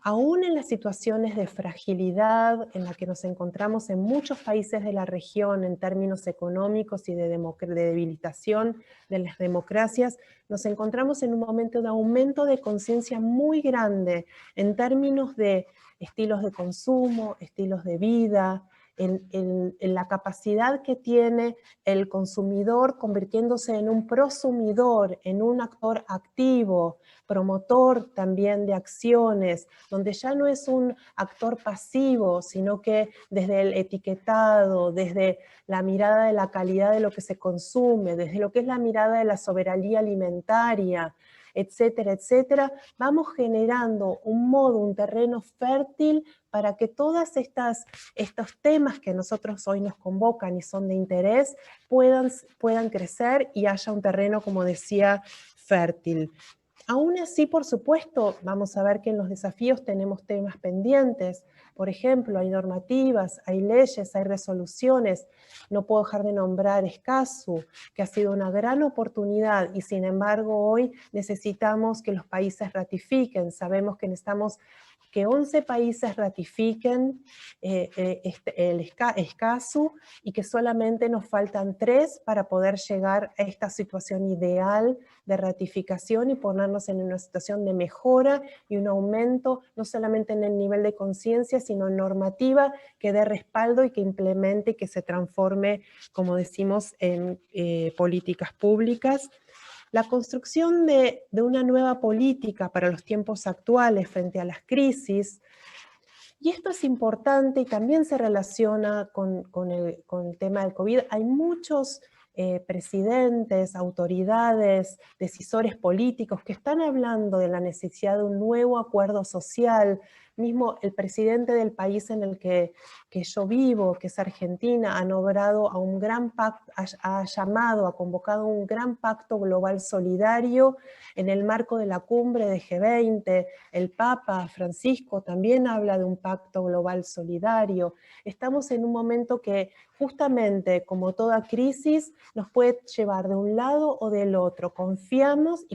Aún en las situaciones de fragilidad en la que nos encontramos en muchos países de la región en términos económicos y de debilitación de las democracias, nos encontramos en un momento de aumento de conciencia muy grande en términos de estilos de consumo, estilos de vida, en la capacidad que tiene el consumidor convirtiéndose en un prosumidor, en un actor activo, promotor también de acciones, donde ya no es un actor pasivo, sino que desde el etiquetado, desde la mirada de la calidad de lo que se consume, desde lo que es la mirada de la soberanía alimentaria, etcétera, etcétera, vamos generando un modo, un terreno fértil para que todos estos temas que nosotros hoy nos convocan y son de interés puedan crecer y haya un terreno, como decía, fértil. Aún así, por supuesto, vamos a ver que en los desafíos tenemos temas pendientes. Por ejemplo, hay normativas, hay leyes, hay resoluciones. No puedo dejar de nombrar Escazú, que ha sido una gran oportunidad y sin embargo hoy necesitamos que los países ratifiquen. Sabemos que necesitamos que 11 países ratifiquen el Escazú y que solamente nos faltan 3 para poder llegar a esta situación ideal de ratificación y ponernos en una situación de mejora y un aumento, no solamente en el nivel de conciencia, sino en normativa que dé respaldo y que implemente y que se transforme, como decimos, en políticas públicas. La construcción de una nueva política para los tiempos actuales frente a las crisis, y esto es importante y también se relaciona con el tema del COVID. Hay muchos presidentes, autoridades, decisores políticos que están hablando de la necesidad de un nuevo acuerdo social. Mismo el presidente del país en el que yo vivo, que es Argentina, ha nombrado a un gran pacto, ha convocado un gran pacto global solidario en el marco de la cumbre de G20. El Papa Francisco también habla de un pacto global solidario. Estamos en un momento que justamente, como toda crisis, nos puede llevar de un lado o del otro. Confiamos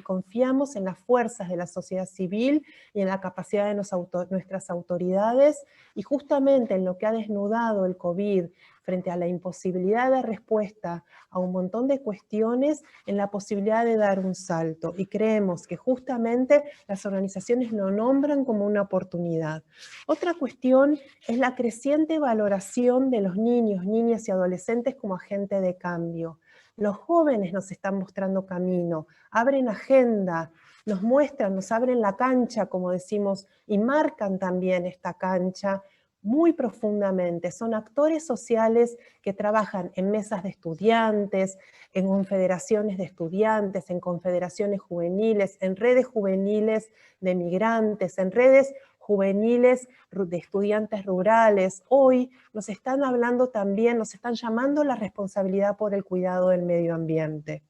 en las fuerzas de la sociedad civil y en la capacidad de nuestras autoridades, y justamente en lo que ha desnudado el COVID frente a la imposibilidad de respuesta a un montón de cuestiones, en la posibilidad de dar un salto. Y creemos que justamente las organizaciones lo nombran como una oportunidad. Otra cuestión es la creciente valoración de los niños, niñas y adolescentes como agente de cambio. Los jóvenes nos están mostrando camino, abren agenda, nos muestran, nos abren la cancha, como decimos, y marcan también esta cancha, muy profundamente. Son actores sociales que trabajan en mesas de estudiantes, en confederaciones de estudiantes, en confederaciones juveniles, en redes juveniles de migrantes, en redes juveniles de estudiantes rurales. Hoy nos están hablando también, nos están llamando la responsabilidad por el cuidado del medio ambiente.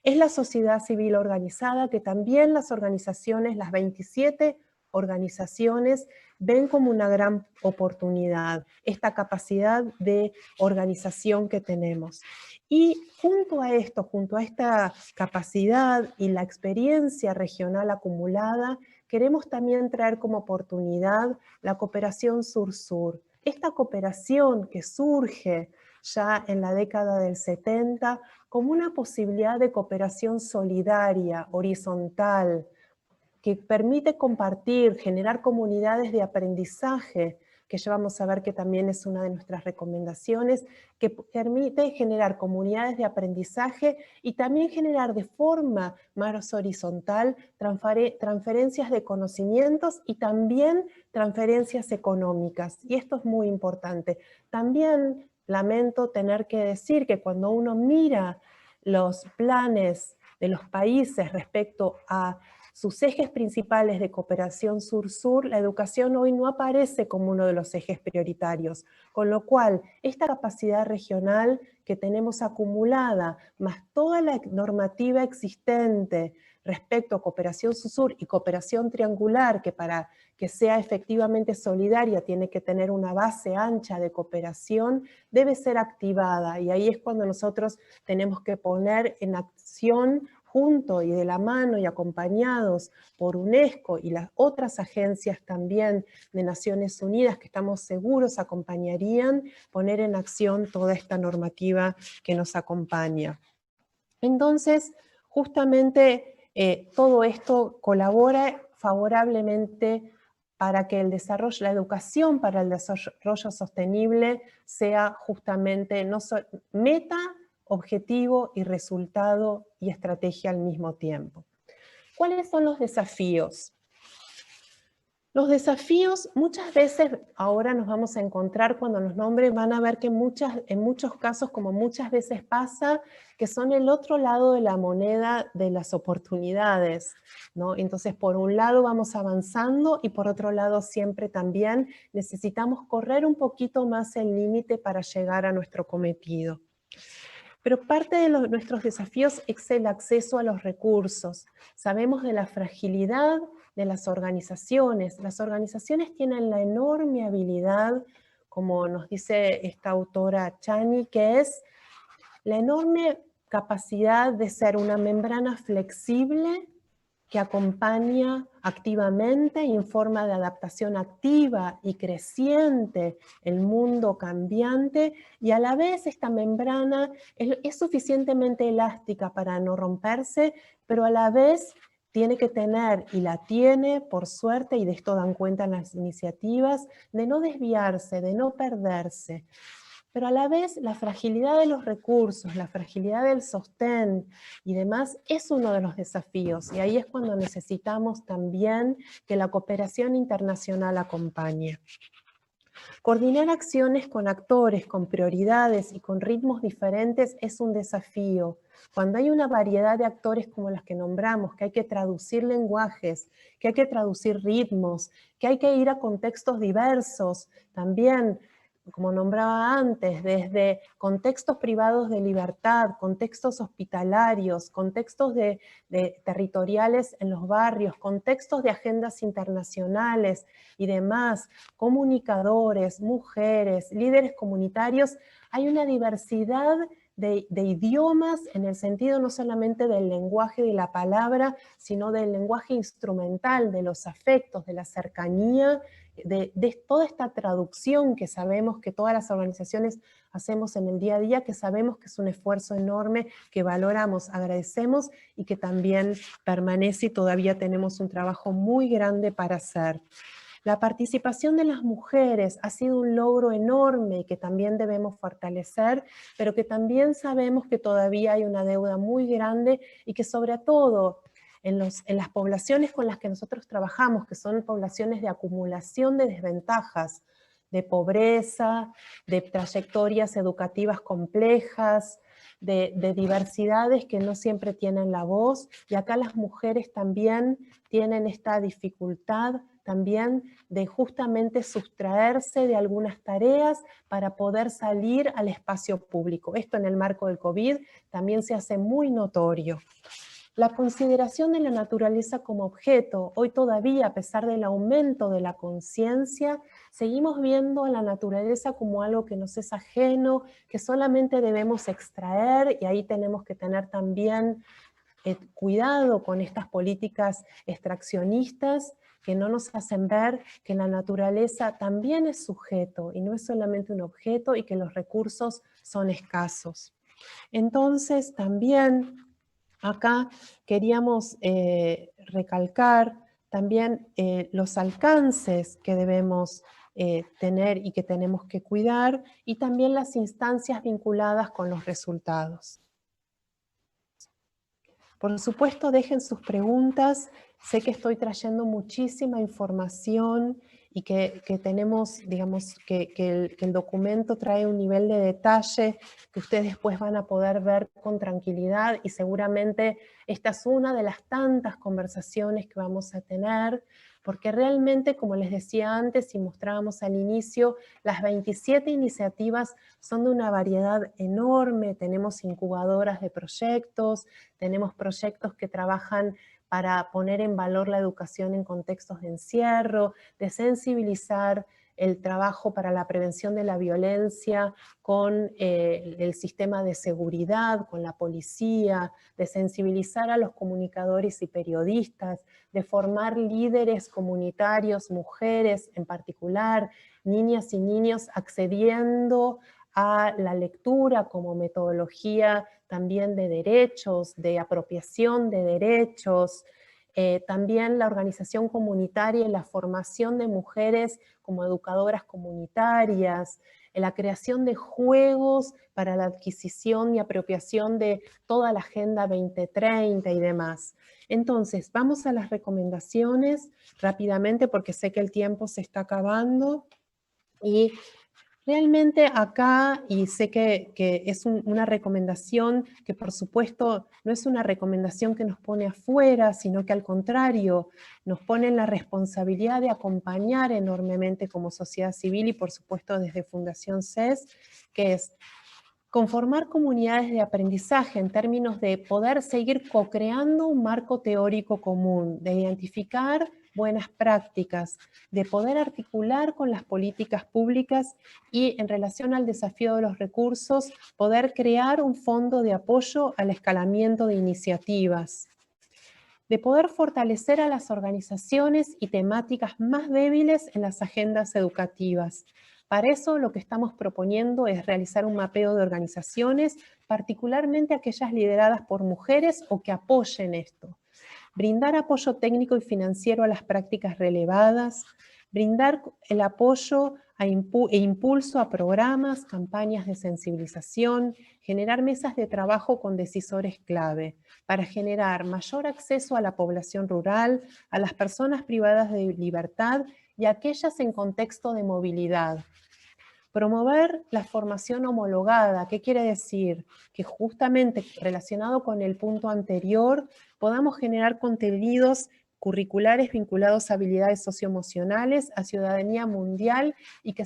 Es la sociedad civil organizada que también las organizaciones, las 27 organizaciones, ven como una gran oportunidad esta capacidad de organización que tenemos. Y junto a esto, junto a esta capacidad y la experiencia regional acumulada, queremos también traer como oportunidad la cooperación sur-sur. Esta cooperación que surge ya en la década del 70 como una posibilidad de cooperación solidaria, horizontal, que permite compartir, generar comunidades de aprendizaje, que ya vamos a ver que también es una de nuestras recomendaciones, que permite generar comunidades de aprendizaje y también generar de forma más horizontal transferencias de conocimientos y también transferencias económicas. Y esto es muy importante. También lamento tener que decir que cuando uno mira los planes de los países respecto a sus ejes principales de cooperación sur-sur, la educación hoy no aparece como uno de los ejes prioritarios, con lo cual esta capacidad regional que tenemos acumulada, más toda la normativa existente respecto a cooperación sur-sur y cooperación triangular, que para que sea efectivamente solidaria tiene que tener una base ancha de cooperación, debe ser activada, y ahí es cuando nosotros tenemos que poner en acción junto y de la mano y acompañados por UNESCO y las otras agencias también de Naciones Unidas que estamos seguros acompañarían, poner en acción toda esta normativa que nos acompaña. Entonces, justamente todo esto colabora favorablemente para que el desarrollo, la educación para el desarrollo sostenible sea justamente meta, objetivo y resultado y estrategia al mismo tiempo. ¿Cuáles son los desafíos? Los desafíos muchas veces, ahora nos vamos a encontrar cuando los nombres, van a ver que en muchos casos, como muchas veces pasa, que son el otro lado de la moneda de las oportunidades, ¿no? Entonces, por un lado vamos avanzando y por otro lado siempre también necesitamos correr un poquito más el límite para llegar a nuestro cometido. Pero parte de nuestros desafíos es el acceso a los recursos. Sabemos de la fragilidad de las organizaciones. Las organizaciones tienen la enorme habilidad, como nos dice esta autora Chani, que es la enorme capacidad de ser una membrana flexible que acompaña activamente y en forma de adaptación activa y creciente el mundo cambiante, y a la vez esta membrana es suficientemente elástica para no romperse, pero a la vez tiene que tener, y la tiene por suerte, y de esto dan cuenta las iniciativas, de no desviarse, de no perderse. Pero a la vez la fragilidad de los recursos, la fragilidad del sostén y demás es uno de los desafíos, y ahí es cuando necesitamos también que la cooperación internacional acompañe. Coordinar acciones con actores, con prioridades y con ritmos diferentes es un desafío. Cuando hay una variedad de actores como las que nombramos, que hay que traducir lenguajes, que hay que traducir ritmos, que hay que ir a contextos diversos, también, como nombraba antes, desde contextos privados de libertad, contextos hospitalarios, contextos territoriales en los barrios, contextos de agendas internacionales y demás, comunicadores, mujeres, líderes comunitarios, hay una diversidad de idiomas en el sentido no solamente del lenguaje de la palabra, sino del lenguaje instrumental, de los afectos, de la cercanía, de toda esta traducción que sabemos que todas las organizaciones hacemos en el día a día, que sabemos que es un esfuerzo enorme, que valoramos, agradecemos y que también permanece, y todavía tenemos un trabajo muy grande para hacer. La participación de las mujeres ha sido un logro enorme y que también debemos fortalecer, pero que también sabemos que todavía hay una deuda muy grande y que sobre todo en las poblaciones con las que nosotros trabajamos, que son poblaciones de acumulación de desventajas, de pobreza, de trayectorias educativas complejas, de diversidades que no siempre tienen la voz, y acá las mujeres también tienen esta dificultad también de justamente sustraerse de algunas tareas para poder salir al espacio público. Esto en el marco del COVID también se hace muy notorio. La consideración de la naturaleza como objeto, hoy todavía, a pesar del aumento de la conciencia, seguimos viendo a la naturaleza como algo que nos es ajeno, que solamente debemos extraer, y ahí tenemos que tener también cuidado con estas políticas extraccionistas que no nos hacen ver que la naturaleza también es sujeto, y no es solamente un objeto, y que los recursos son escasos. Entonces también acá queríamos recalcar también los alcances que debemos tener y que tenemos que cuidar, y también las instancias vinculadas con los resultados. Por supuesto, dejen sus preguntas. Sé que estoy trayendo muchísima información y que tenemos, digamos, que el documento trae un nivel de detalle que ustedes después van a poder ver con tranquilidad, y seguramente esta es una de las tantas conversaciones que vamos a tener, porque realmente, como les decía antes y mostrábamos al inicio, las 27 iniciativas son de una variedad enorme. Tenemos incubadoras de proyectos, tenemos proyectos que trabajan para poner en valor la educación en contextos de encierro, de sensibilizar el trabajo para la prevención de la violencia con el sistema de seguridad, con la policía, de sensibilizar a los comunicadores y periodistas, de formar líderes comunitarios, mujeres en particular, niñas y niños accediendo a la lectura como metodología también de derechos, de apropiación de derechos, también la organización comunitaria y la formación de mujeres como educadoras comunitarias, la creación de juegos para la adquisición y apropiación de toda la Agenda 2030 y demás. Entonces, vamos a las recomendaciones rápidamente porque sé que el tiempo se está acabando, y realmente acá, y sé que es una recomendación que por supuesto no es una recomendación que nos pone afuera, sino que al contrario nos pone en la responsabilidad de acompañar enormemente como sociedad civil, y por supuesto desde Fundación CES, que es conformar comunidades de aprendizaje en términos de poder seguir co-creando un marco teórico común, de identificar buenas prácticas, de poder articular con las políticas públicas, y en relación al desafío de los recursos, poder crear un fondo de apoyo al escalamiento de iniciativas, de poder fortalecer a las organizaciones y temáticas más débiles en las agendas educativas. Para eso lo que estamos proponiendo es realizar un mapeo de organizaciones, particularmente aquellas lideradas por mujeres o que apoyen esto. Brindar apoyo técnico y financiero a las prácticas relevadas, brindar el apoyo e impulso a programas, campañas de sensibilización, generar mesas de trabajo con decisores clave para generar mayor acceso a la población rural, a las personas privadas de libertad y a aquellas en contexto de movilidad. Promover la formación homologada. ¿Qué quiere decir? Que justamente relacionado con el punto anterior, podamos generar contenidos curriculares vinculados a habilidades socioemocionales, a ciudadanía mundial, y que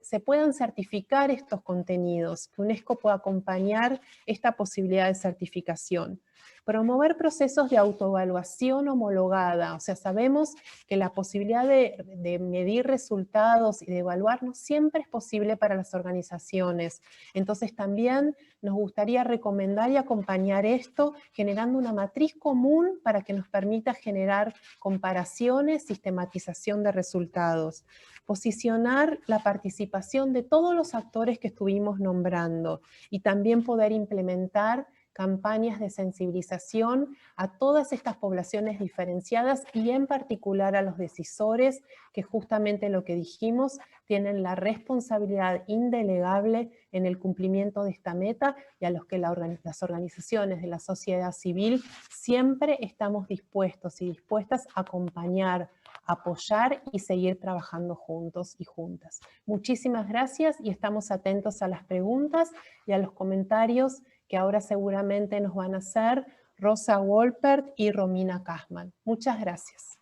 se puedan certificar estos contenidos, que UNESCO pueda acompañar esta posibilidad de certificación. Promover procesos de autoevaluación homologada, o sea, sabemos que la posibilidad de medir resultados y de evaluar no siempre es posible para las organizaciones. Entonces también nos gustaría recomendar y acompañar esto generando una matriz común para que nos permita generar comparaciones, sistematización de resultados. Posicionar la participación de todos los actores que estuvimos nombrando, y también poder implementar campañas de sensibilización a todas estas poblaciones diferenciadas, y en particular a los decisores, que justamente lo que dijimos, tienen la responsabilidad indelegable en el cumplimiento de esta meta, y a los que las organizaciones de la sociedad civil siempre estamos dispuestos y dispuestas a acompañar, apoyar y seguir trabajando juntos y juntas. Muchísimas gracias y estamos atentos a las preguntas y a los comentarios que ahora seguramente nos van a hacer Rosa Wolpert y Romina Kasman. Muchas gracias.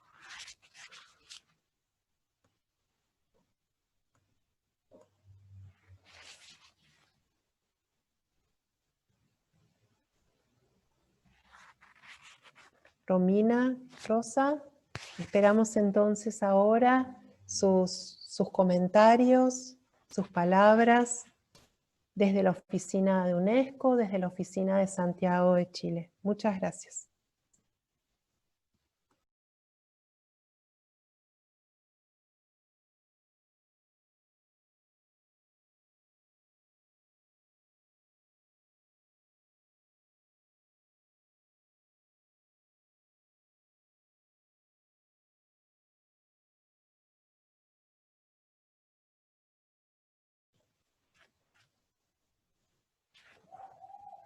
Romina, Rosa, esperamos entonces ahora sus comentarios, sus palabras desde la oficina de UNESCO, desde la oficina de Santiago de Chile. Muchas gracias.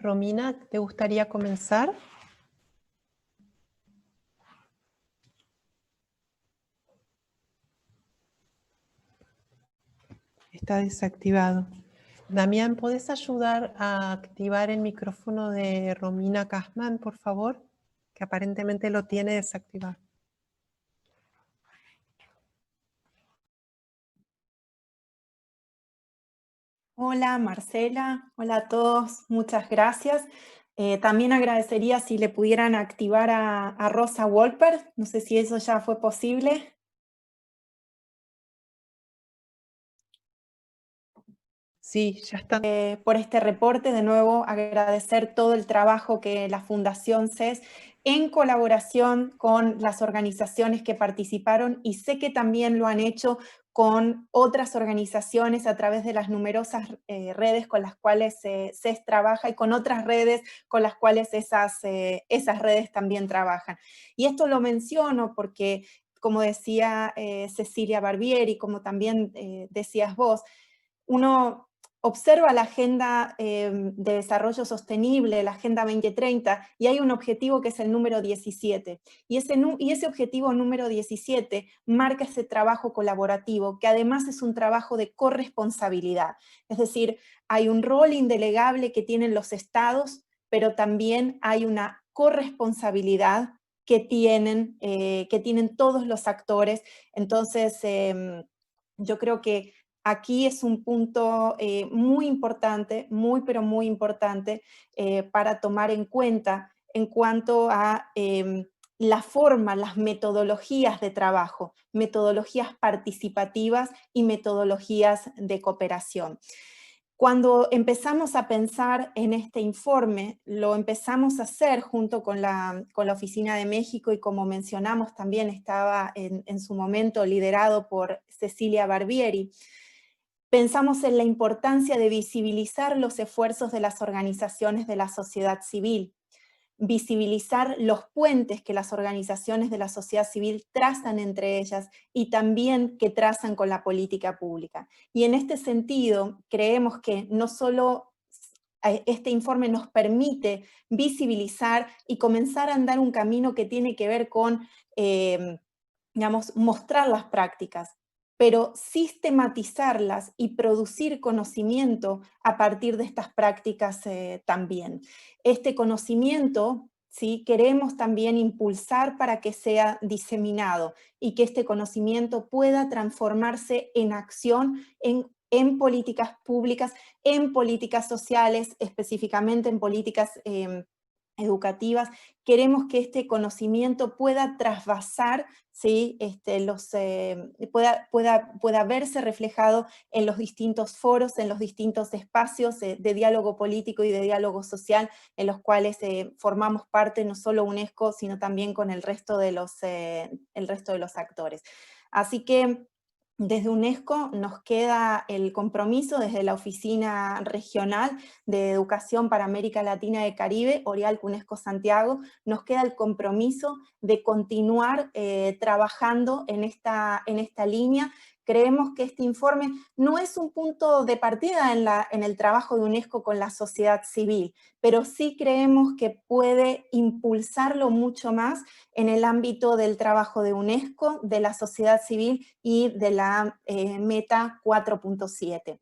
Romina, ¿te gustaría comenzar? Está desactivado. Damián, ¿podés ayudar a activar el micrófono de Romina Kasman, por favor? Que aparentemente lo tiene desactivado. Hola Marcela, hola a todos, muchas gracias. También agradecería si le pudieran activar a Rosa Wolpert, no sé si eso ya fue posible. Sí, ya está. Por este reporte, de nuevo agradecer todo el trabajo que la Fundación CES en colaboración con las organizaciones que participaron, y sé que también lo han hecho con otras organizaciones a través de las numerosas redes con las cuales CES trabaja y con otras redes con las cuales esas redes también trabajan. Y esto lo menciono porque, como decía Cecilia Barbieri, como también decías vos, uno observa la Agenda de Desarrollo Sostenible, la Agenda 2030, y hay un objetivo que es el número 17. Y ese objetivo número 17 marca ese trabajo colaborativo, que además es un trabajo de corresponsabilidad. Es decir, hay un rol indelegable que tienen los estados, pero también hay una corresponsabilidad que tienen todos los actores. Entonces, yo creo que aquí es un punto muy importante, pero muy importante para tomar en cuenta en cuanto a la forma, las metodologías de trabajo, metodologías participativas y metodologías de cooperación. Cuando empezamos a pensar en este informe, lo empezamos a hacer junto con la Oficina de México, y como mencionamos también estaba en su momento liderado por Cecilia Barbieri. Pensamos en la importancia de visibilizar los esfuerzos de las organizaciones de la sociedad civil, visibilizar los puentes que las organizaciones de la sociedad civil trazan entre ellas y también que trazan con la política pública. Y en este sentido, creemos que no solo este informe nos permite visibilizar y comenzar a andar un camino que tiene que ver con, digamos, mostrar las prácticas, pero sistematizarlas y producir conocimiento a partir de estas prácticas también. Este conocimiento, ¿sí?, queremos también impulsar para que sea diseminado y que este conocimiento pueda transformarse en acción, en políticas públicas, en políticas sociales, específicamente en políticas educativas. Queremos que este conocimiento pueda trasvasar, ¿sí?, pueda verse reflejado en los distintos foros, en los distintos espacios de diálogo político y de diálogo social, en los cuales formamos parte no solo UNESCO, sino también con el resto de los actores. Así que desde UNESCO nos queda el compromiso, desde la Oficina Regional de Educación para América Latina y Caribe, ORIALC UNESCO Santiago, nos queda el compromiso de continuar trabajando en esta línea, Creemos que este informe no es un punto de partida en el trabajo de UNESCO con la sociedad civil, pero sí creemos que puede impulsarlo mucho más en el ámbito del trabajo de UNESCO, de la sociedad civil y de la Meta 4.7.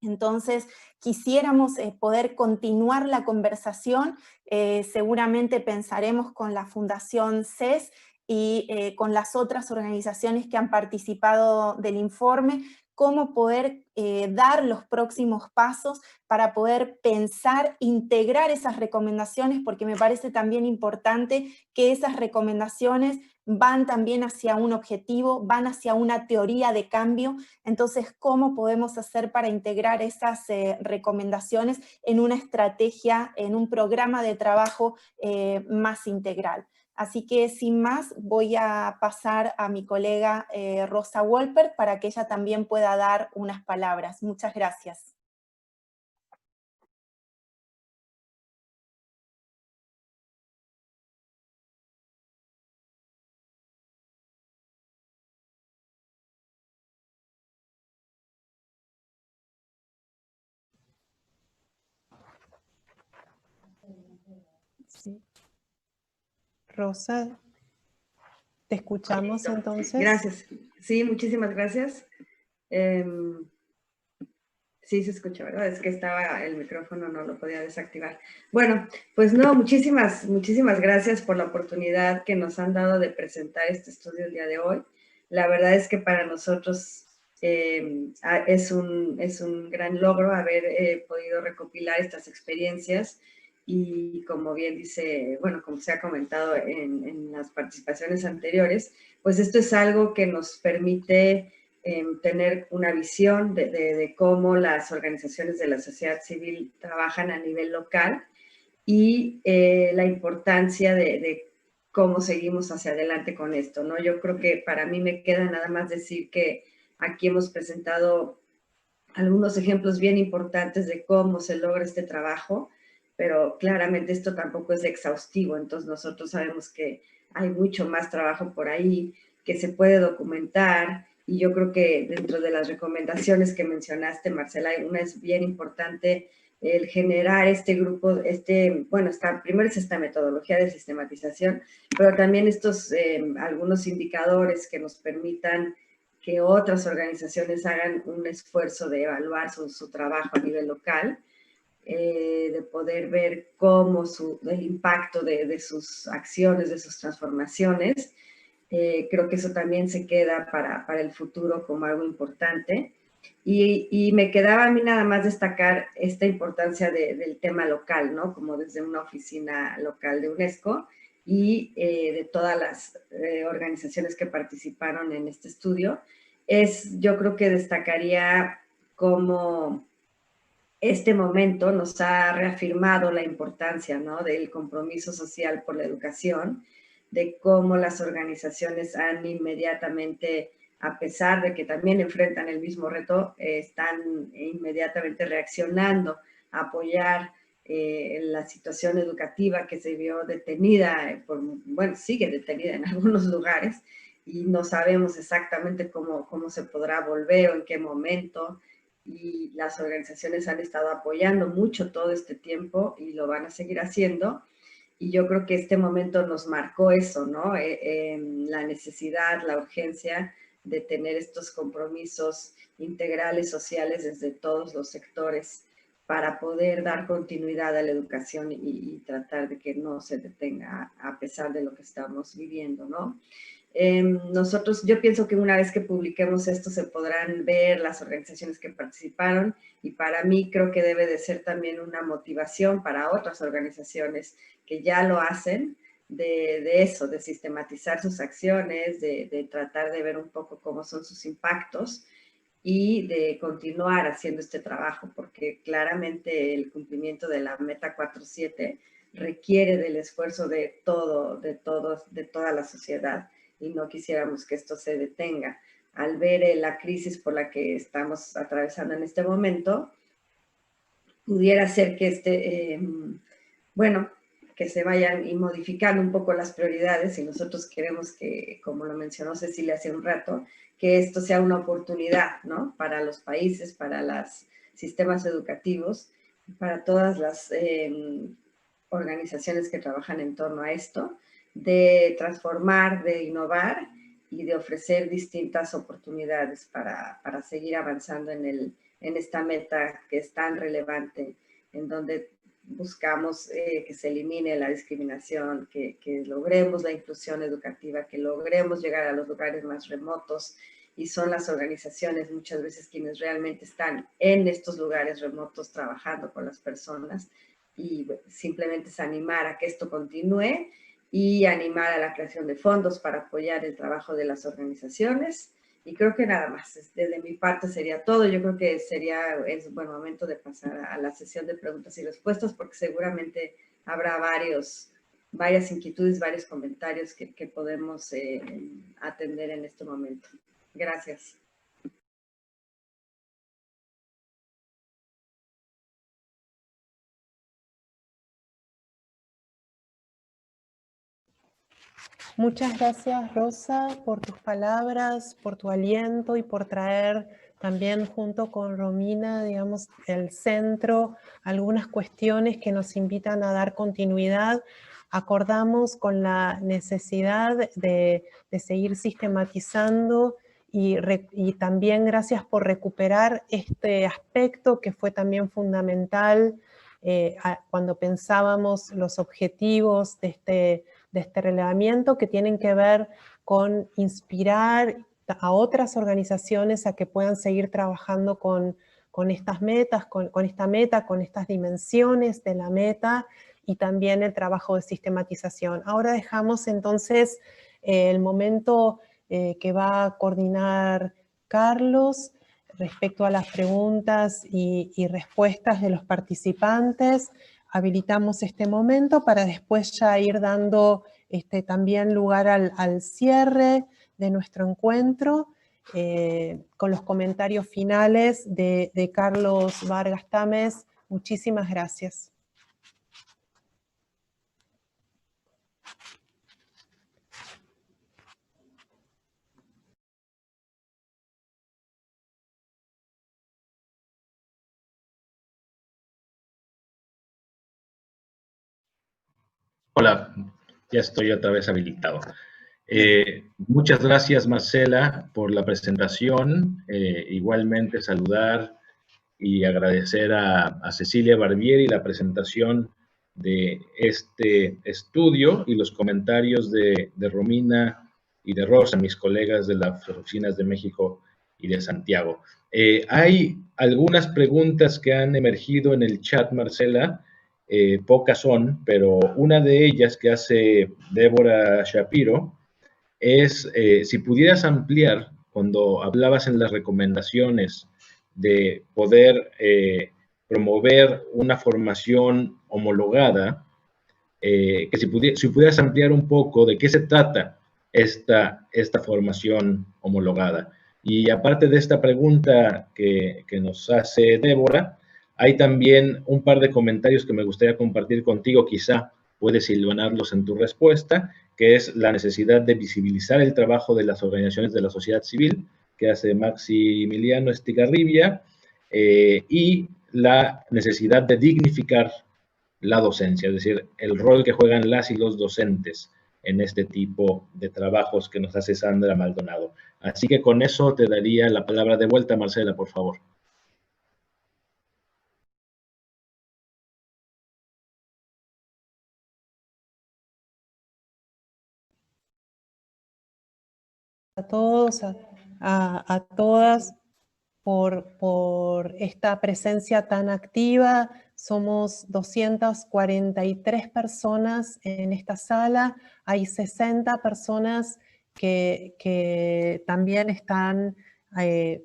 Entonces, quisiéramos poder continuar la conversación, seguramente pensaremos con la Fundación CES y con las otras organizaciones que han participado del informe, cómo poder dar los próximos pasos para poder pensar, integrar esas recomendaciones, porque me parece también importante que esas recomendaciones van también hacia un objetivo, van hacia una teoría de cambio. Entonces, ¿cómo podemos hacer para integrar esas recomendaciones en una estrategia, en un programa de trabajo más integral? Así que, sin más, voy a pasar a mi colega Rosa Wolpert para que ella también pueda dar unas palabras. Muchas gracias. Sí. Rosa, ¿te escuchamos entonces? Gracias. Sí, muchísimas gracias. Sí, se escucha, ¿verdad? Es que estaba el micrófono, no lo podía desactivar. Bueno, pues no, muchísimas gracias por la oportunidad que nos han dado de presentar este estudio el día de hoy. La verdad es que para nosotros es un gran logro haber podido recopilar estas experiencias y como bien dice, bueno, como se ha comentado en las participaciones anteriores, pues esto es algo que nos permite tener una visión de cómo las organizaciones de la sociedad civil trabajan a nivel local y la importancia de cómo seguimos hacia adelante con esto, ¿no? Yo creo que para mí me queda nada más decir que aquí hemos presentado algunos ejemplos bien importantes de cómo se logra este trabajo, pero claramente esto tampoco es exhaustivo, entonces nosotros sabemos que hay mucho más trabajo por ahí que se puede documentar, y yo creo que dentro de las recomendaciones que mencionaste, Marcela, una es bien importante el generar este grupo, bueno, primero es esta metodología de sistematización, pero también estos algunos indicadores que nos permitan que otras organizaciones hagan un esfuerzo de evaluar su trabajo a nivel local, de poder ver cómo el impacto de sus acciones, de sus transformaciones. Creo que eso también se queda para el futuro como algo importante. Y me quedaba a mí nada más destacar esta importancia del tema local, ¿no? Como desde una oficina local de UNESCO y de todas las organizaciones que participaron en este estudio. Yo creo que destacaría cómo este momento nos ha reafirmado la importancia, ¿no?, del compromiso social por la educación, de cómo las organizaciones han inmediatamente, a pesar de que también enfrentan el mismo reto, están inmediatamente reaccionando a apoyar la situación educativa que se vio detenida, bueno, sigue detenida en algunos lugares, y no sabemos exactamente cómo se podrá volver o en qué momento, y las organizaciones han estado apoyando mucho todo este tiempo y lo van a seguir haciendo. Y yo creo que este momento nos marcó eso, ¿no? La necesidad, la urgencia de tener estos compromisos integrales sociales desde todos los sectores para poder dar continuidad a la educación y tratar de que no se detenga a pesar de lo que estamos viviendo, ¿no? Yo pienso que una vez que publiquemos esto se podrán ver las organizaciones que participaron, y para mí creo que debe de ser también una motivación para otras organizaciones que ya lo hacen, de eso, de sistematizar sus acciones, de tratar de ver un poco cómo son sus impactos y de continuar haciendo este trabajo, porque claramente el cumplimiento de la Meta 4.7 requiere del esfuerzo de toda la sociedad, y no quisiéramos que esto se detenga. Al ver la crisis por la que estamos atravesando en este momento, pudiera ser que que se vayan y modificando un poco las prioridades, y nosotros queremos que, como lo mencionó Cecilia hace un rato, que esto sea una oportunidad, ¿no? Para los países, para los sistemas educativos, para todas las organizaciones que trabajan en torno a esto, de transformar, de innovar y de ofrecer distintas oportunidades para seguir avanzando en esta meta que es tan relevante, en donde buscamos que se elimine la discriminación, que logremos la inclusión educativa, que logremos llegar a los lugares más remotos, y son las organizaciones muchas veces quienes realmente están en estos lugares remotos trabajando con las personas, y simplemente es animar a que esto continúe y animar a la creación de fondos para apoyar el trabajo de las organizaciones. Y creo que nada más, desde mi parte sería todo. Yo creo que es un buen momento de pasar a la sesión de preguntas y respuestas, porque seguramente habrá varias inquietudes, varios comentarios que podemos atender en este momento. Gracias. Muchas gracias, Rosa, por tus palabras, por tu aliento y por traer también junto con Romina, digamos, el centro, algunas cuestiones que nos invitan a dar continuidad. Acordamos con la necesidad de seguir sistematizando y también gracias por recuperar este aspecto que fue también fundamental cuando pensábamos los objetivos de este relevamiento, que tienen que ver con inspirar a otras organizaciones a que puedan seguir trabajando con estas metas, con esta meta, con estas dimensiones de la meta, y también el trabajo de sistematización. Ahora dejamos entonces el momento que va a coordinar Carlos respecto a las preguntas y respuestas de los participantes. Habilitamos este momento para después ya ir dando también lugar al cierre de nuestro encuentro, con los comentarios finales de Carlos Vargas Tames. Muchísimas gracias. Hola, ya estoy otra vez habilitado. Muchas gracias, Marcela, por la presentación. Igualmente saludar y agradecer a Cecilia Barbieri la presentación de este estudio y los comentarios de Romina y de Rosa, mis colegas de las oficinas de México y de Santiago. Hay algunas preguntas que han emergido en el chat, Marcela. Pocas son, pero una de ellas que hace Débora Shapiro es si pudieras ampliar, cuando hablabas en las recomendaciones de poder promover una formación homologada, que si pudieras ampliar un poco de qué se trata esta formación homologada. Y aparte de esta pregunta que nos hace Débora, hay también un par de comentarios que me gustaría compartir contigo, quizá puedes hilvanarlos en tu respuesta, que es la necesidad de visibilizar el trabajo de las organizaciones de la sociedad civil, que hace Maximiliano Estigarribia, y la necesidad de dignificar la docencia, es decir, el rol que juegan las y los docentes en este tipo de trabajos que nos hace Sandra Maldonado. Así que con eso te daría la palabra de vuelta, Marcela, por favor. A todos, a todas, por esta presencia tan activa. Somos 243 personas en esta sala. Hay 60 personas que también están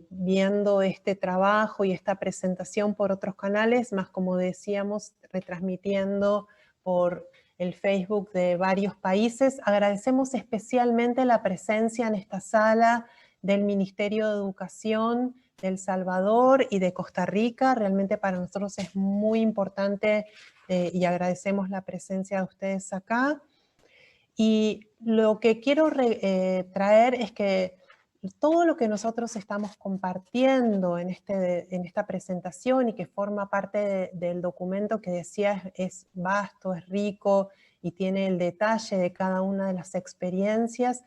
viendo este trabajo y esta presentación por otros canales, más, como decíamos, retransmitiendo por el Facebook de varios países. Agradecemos especialmente la presencia en esta sala del Ministerio de Educación de El Salvador y de Costa Rica. Realmente para nosotros es muy importante y agradecemos la presencia de ustedes acá. Y lo que quiero traer es que todo lo que nosotros estamos compartiendo en esta presentación y que forma parte del documento que decía es vasto, es rico y tiene el detalle de cada una de las experiencias,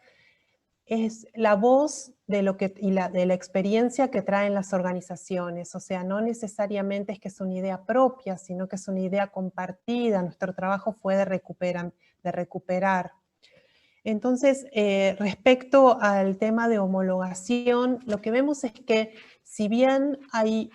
es la voz de la experiencia que traen las organizaciones. O sea, no necesariamente es que es una idea propia, sino que es una idea compartida. Nuestro trabajo fue de recuperar. Entonces, respecto al tema de homologación, lo que vemos es que si bien hay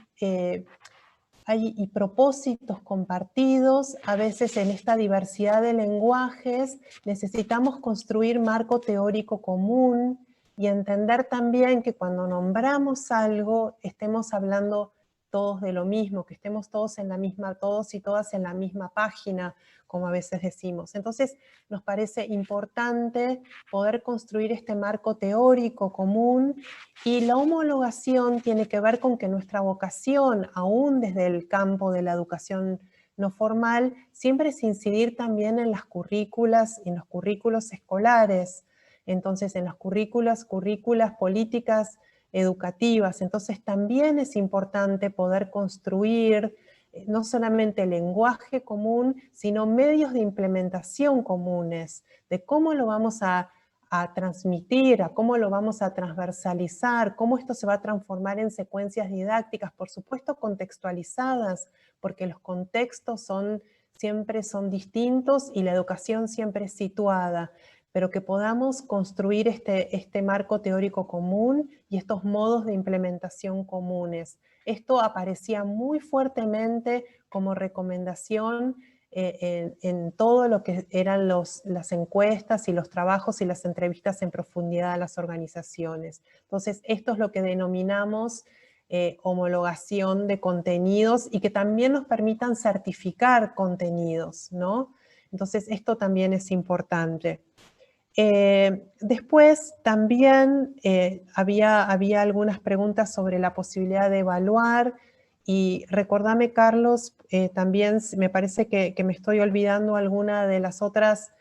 propósitos compartidos, a veces en esta diversidad de lenguajes necesitamos construir marco teórico común y entender también que cuando nombramos algo estemos hablando todos de lo mismo, que estemos todos y todas en la misma página, como a veces decimos. Entonces nos parece importante poder construir este marco teórico común, y la homologación tiene que ver con que nuestra vocación, aún desde el campo de la educación no formal, siempre es incidir también en las currículas y en los currículos escolares. Entonces, en las currículas políticas educativas. Entonces, también es importante poder construir no solamente lenguaje común, sino medios de implementación comunes, de cómo lo vamos a transmitir, a cómo lo vamos a transversalizar, cómo esto se va a transformar en secuencias didácticas, por supuesto contextualizadas, porque los contextos siempre son distintos y la educación siempre es situada, pero que podamos construir este marco teórico común y estos modos de implementación comunes. Esto aparecía muy fuertemente como recomendación en todo lo que eran las encuestas y los trabajos y las entrevistas en profundidad a las organizaciones. Entonces, esto es lo que denominamos homologación de contenidos y que también nos permitan certificar contenidos, ¿no? Entonces, esto también es importante. Después también había algunas preguntas sobre la posibilidad de evaluar, y recordame, Carlos, también me parece que me estoy olvidando alguna de las otras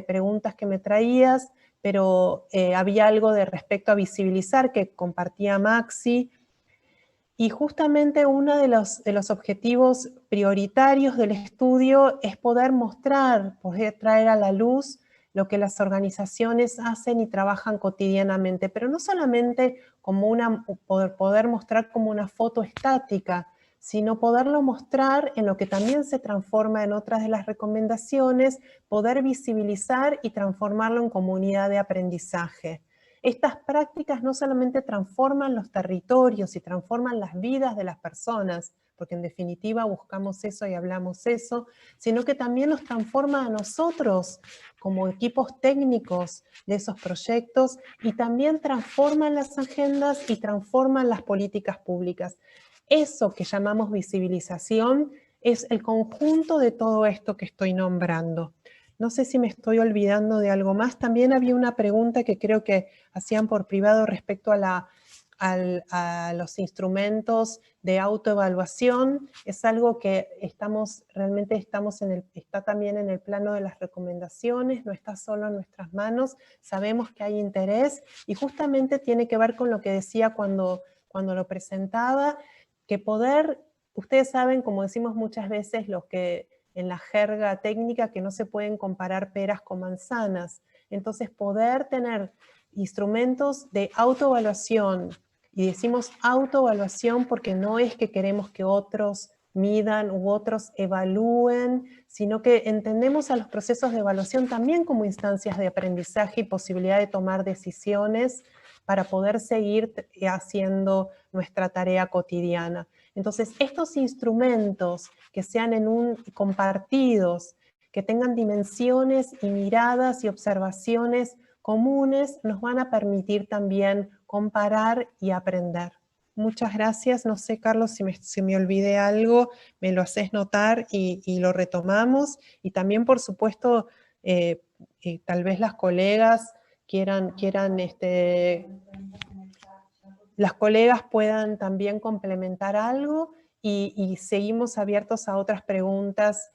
preguntas que me traías, pero había algo de respecto a visibilizar que compartía Maxi, y justamente uno de los objetivos prioritarios del estudio es poder mostrar, poder traer a la luz lo que las organizaciones hacen y trabajan cotidianamente, pero no solamente como poder mostrar como una foto estática, sino poderlo mostrar en lo que también se transforma en otras de las recomendaciones, poder visibilizar y transformarlo en comunidad de aprendizaje. Estas prácticas no solamente transforman los territorios y transforman las vidas de las personas, porque en definitiva buscamos eso y hablamos eso, sino que también nos transforma a nosotros como equipos técnicos de esos proyectos, y también transforman las agendas y transforman las políticas públicas. Eso que llamamos visibilización es el conjunto de todo esto que estoy nombrando. No sé si me estoy olvidando de algo más. También había una pregunta que creo que hacían por privado respecto a los instrumentos de autoevaluación. Es algo que está también en el plano de las recomendaciones, no está solo en nuestras manos. Sabemos que hay interés y justamente tiene que ver con lo que decía cuando lo presentaba, que ustedes saben, como decimos muchas veces, en la jerga técnica, que no se pueden comparar peras con manzanas. Entonces, poder tener instrumentos de autoevaluación, y decimos autoevaluación porque no es que queremos que otros midan u otros evalúen, sino que entendemos a los procesos de evaluación también como instancias de aprendizaje y posibilidad de tomar decisiones para poder seguir haciendo nuestra tarea cotidiana. Entonces, estos instrumentos que sean compartidos, que tengan dimensiones y miradas y observaciones comunes, nos van a permitir también comparar y aprender. Muchas gracias. No sé, Carlos, si me olvidé algo, me lo haces notar y lo retomamos. Y también, por supuesto, tal vez las colegas las colegas puedan también complementar algo, y seguimos abiertos a otras preguntas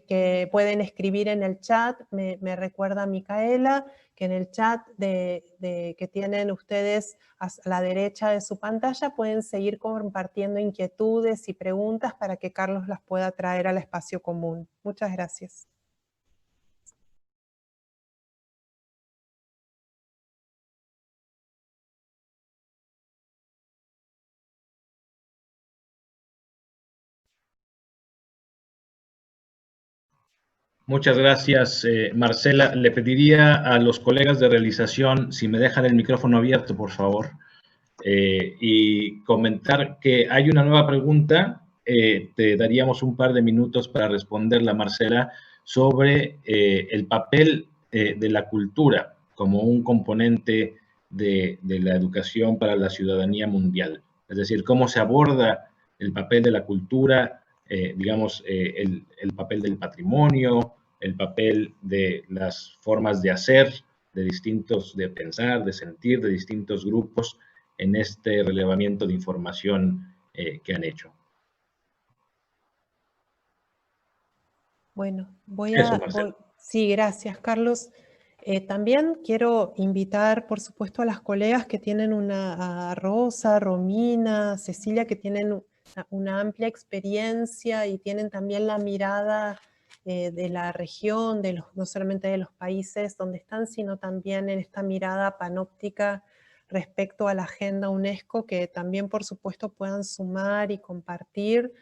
que pueden escribir en el chat, me recuerda Micaela, que en el chat que tienen ustedes a la derecha de su pantalla pueden seguir compartiendo inquietudes y preguntas para que Carlos las pueda traer al espacio común. Muchas gracias. Muchas gracias, Marcela. Le pediría a los colegas de realización si me dejan el micrófono abierto, por favor, y comentar que hay una nueva pregunta. Te daríamos un par de minutos para responderla, Marcela, sobre el papel de la cultura como un componente de la educación para la ciudadanía mundial. Es decir, cómo se aborda el papel de la cultura, digamos, el papel del patrimonio, el papel de las formas de hacer, de pensar, de sentir, de distintos grupos en este relevamiento de información que han hecho. Bueno, sí, gracias, Carlos. También quiero invitar, por supuesto, a las colegas que tienen a Rosa, Romina, Cecilia, que tienen una amplia experiencia y tienen también la mirada de la región, no solamente de los países donde están, sino también en esta mirada panóptica respecto a la agenda UNESCO, que también, por supuesto, puedan sumar y compartir.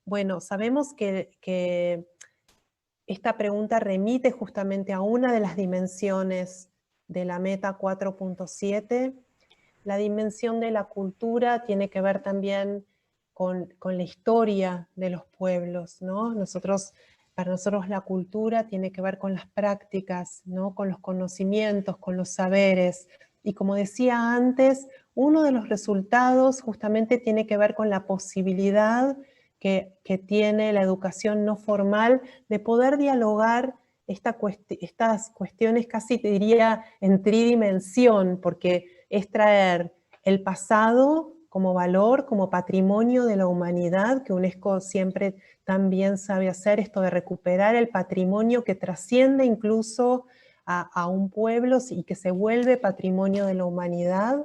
Bueno, sabemos que esta pregunta remite justamente a una de las dimensiones de la meta 4.7. La dimensión de la cultura tiene que ver también con la historia de los pueblos, ¿no? Para nosotros la cultura tiene que ver con las prácticas, ¿no? Con los conocimientos, con los saberes. Y como decía antes, uno de los resultados justamente tiene que ver con la posibilidad que tiene la educación no formal de poder dialogar estas cuestiones casi te diría en tridimensión, porque es traer el pasado como valor, como patrimonio de la humanidad, que UNESCO siempre también sabe hacer, esto de recuperar el patrimonio que trasciende incluso a un pueblo y que se vuelve patrimonio de la humanidad.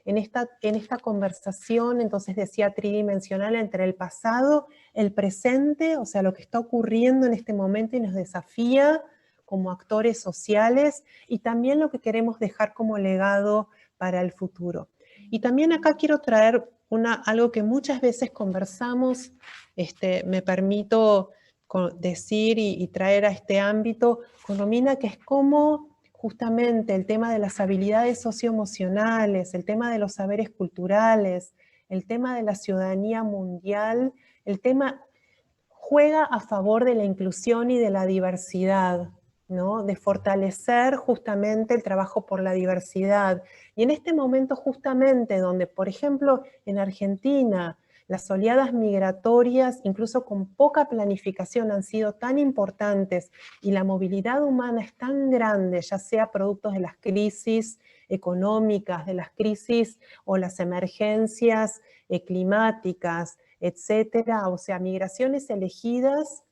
En esta conversación, entonces decía tridimensional entre el pasado, el presente, o sea, lo que está ocurriendo en este momento y nos desafía como actores sociales, y también lo que queremos dejar como legado para el futuro. Y también acá quiero traer algo que muchas veces conversamos, me permito decir y traer a este ámbito con Romina, que es cómo justamente el tema de las habilidades socioemocionales, el tema de los saberes culturales, el tema de la ciudadanía mundial, el tema juega a favor de la inclusión y de la diversidad, ¿no? De fortalecer justamente el trabajo por la diversidad. Y en este momento justamente donde, por ejemplo, en Argentina, las oleadas migratorias, incluso con poca planificación, han sido tan importantes y la movilidad humana es tan grande, ya sea producto de las crisis económicas, de las crisis o las emergencias climáticas, etcétera, o sea, migraciones elegidas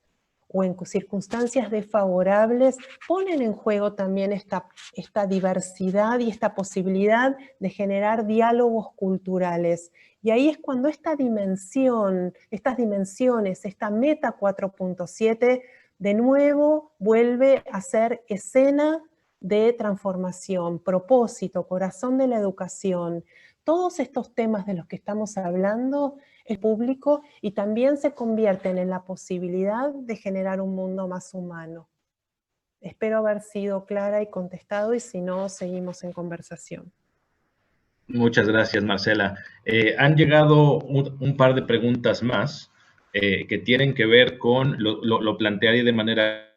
o en circunstancias desfavorables, ponen en juego también esta diversidad y esta posibilidad de generar diálogos culturales. Y ahí es cuando estas dimensiones, esta meta 4.7, de nuevo vuelve a ser escena de transformación, propósito, corazón de la educación. Todos estos temas de los que estamos hablando es público y también se convierten en la posibilidad de generar un mundo más humano. Espero haber sido clara y contestado, y si no, seguimos en conversación. Muchas gracias, Marcela. Han llegado un par de preguntas más que tienen que ver con, lo plantearé de manera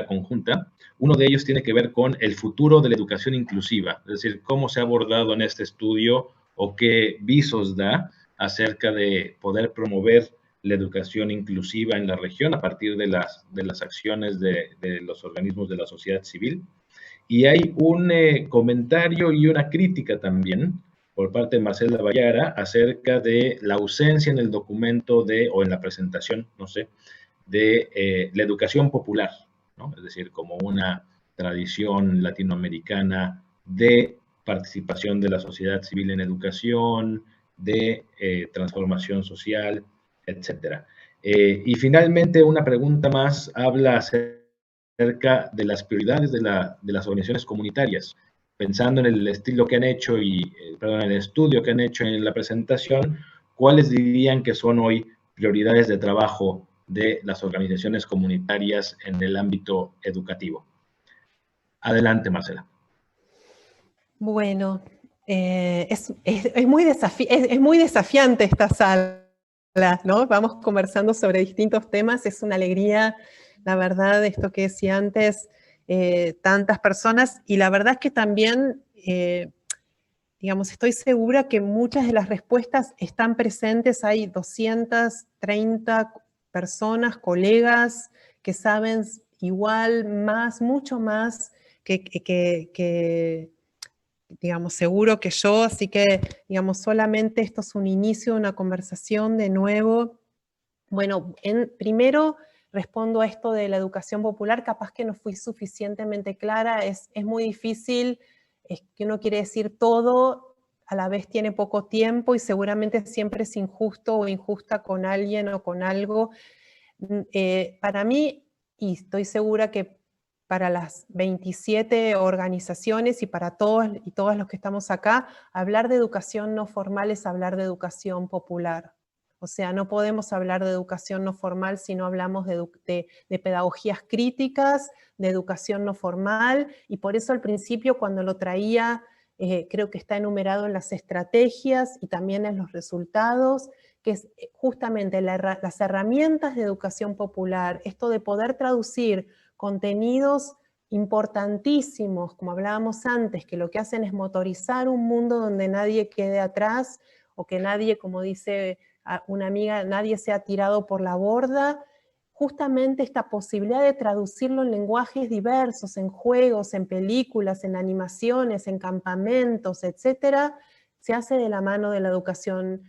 conjunta. Uno de ellos tiene que ver con el futuro de la educación inclusiva, es decir, cómo se ha abordado en este estudio o qué visos da acerca de poder promover la educación inclusiva en la región a partir de las acciones de los organismos de la sociedad civil. Y hay un comentario y una crítica también por parte de Marcela Vallara acerca de la ausencia en el documento o en la presentación, no sé, de la educación popular, ¿no? Es decir, como una tradición latinoamericana de participación de la sociedad civil en educación, de transformación social, etc. Y finalmente, una pregunta más habla acerca de las prioridades de las organizaciones comunitarias. Pensando en el estilo que han hecho en el estudio que han hecho en la presentación, ¿cuáles dirían que son hoy prioridades de trabajo de las organizaciones comunitarias en el ámbito educativo? Adelante, Marcela. Bueno, es muy desafiante esta sala, ¿no? Vamos conversando sobre distintos temas, es una alegría, la verdad, esto que decía antes, tantas personas, y la verdad es que también, digamos, estoy segura que muchas de las respuestas están presentes, hay 230 personas, colegas, que saben igual, mucho más que digamos, seguro que yo, así que, digamos, solamente esto es un inicio de una conversación de nuevo. Bueno, primero respondo a esto de la educación popular, capaz que no fui suficientemente clara, es muy difícil, es que uno quiere decir todo, a la vez tiene poco tiempo y seguramente siempre es injusto o injusta con alguien o con algo. Para mí, y estoy segura que para las 27 organizaciones y para todos y todas los que estamos acá, hablar de educación no formal es hablar de educación popular. O sea, no podemos hablar de educación no formal si no hablamos de pedagogías críticas, de educación no formal, y por eso al principio cuando lo traía, creo que está enumerado en las estrategias y también en los resultados, que es justamente las herramientas de educación popular, esto de poder traducir contenidos importantísimos, como hablábamos antes, que lo que hacen es motorizar un mundo donde nadie quede atrás, o que nadie, como dice una amiga, nadie sea tirado por la borda. Justamente esta posibilidad de traducirlo en lenguajes diversos, en juegos, en películas, en animaciones, en campamentos, etcétera, se hace de la mano de la educación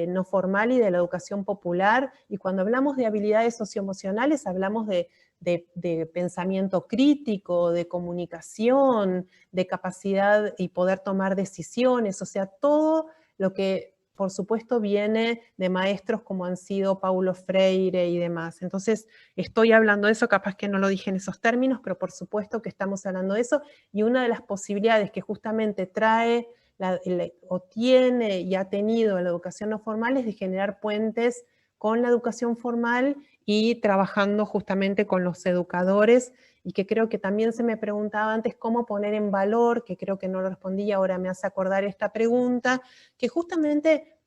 no formal y de la educación popular, y cuando hablamos de habilidades socioemocionales hablamos de pensamiento crítico, de comunicación, de capacidad y poder tomar decisiones, o sea, todo lo que por supuesto viene de maestros como han sido Paulo Freire y demás. Entonces estoy hablando de eso, capaz que no lo dije en esos términos, pero por supuesto que estamos hablando de eso, y una de las posibilidades que justamente trae o tiene y ha tenido la educación no formal es de generar puentes con la educación formal y trabajando justamente con los educadores, y que creo que también se me preguntaba antes cómo poner en valor, que creo que no lo respondí, ahora me hace acordar esta pregunta, que justamente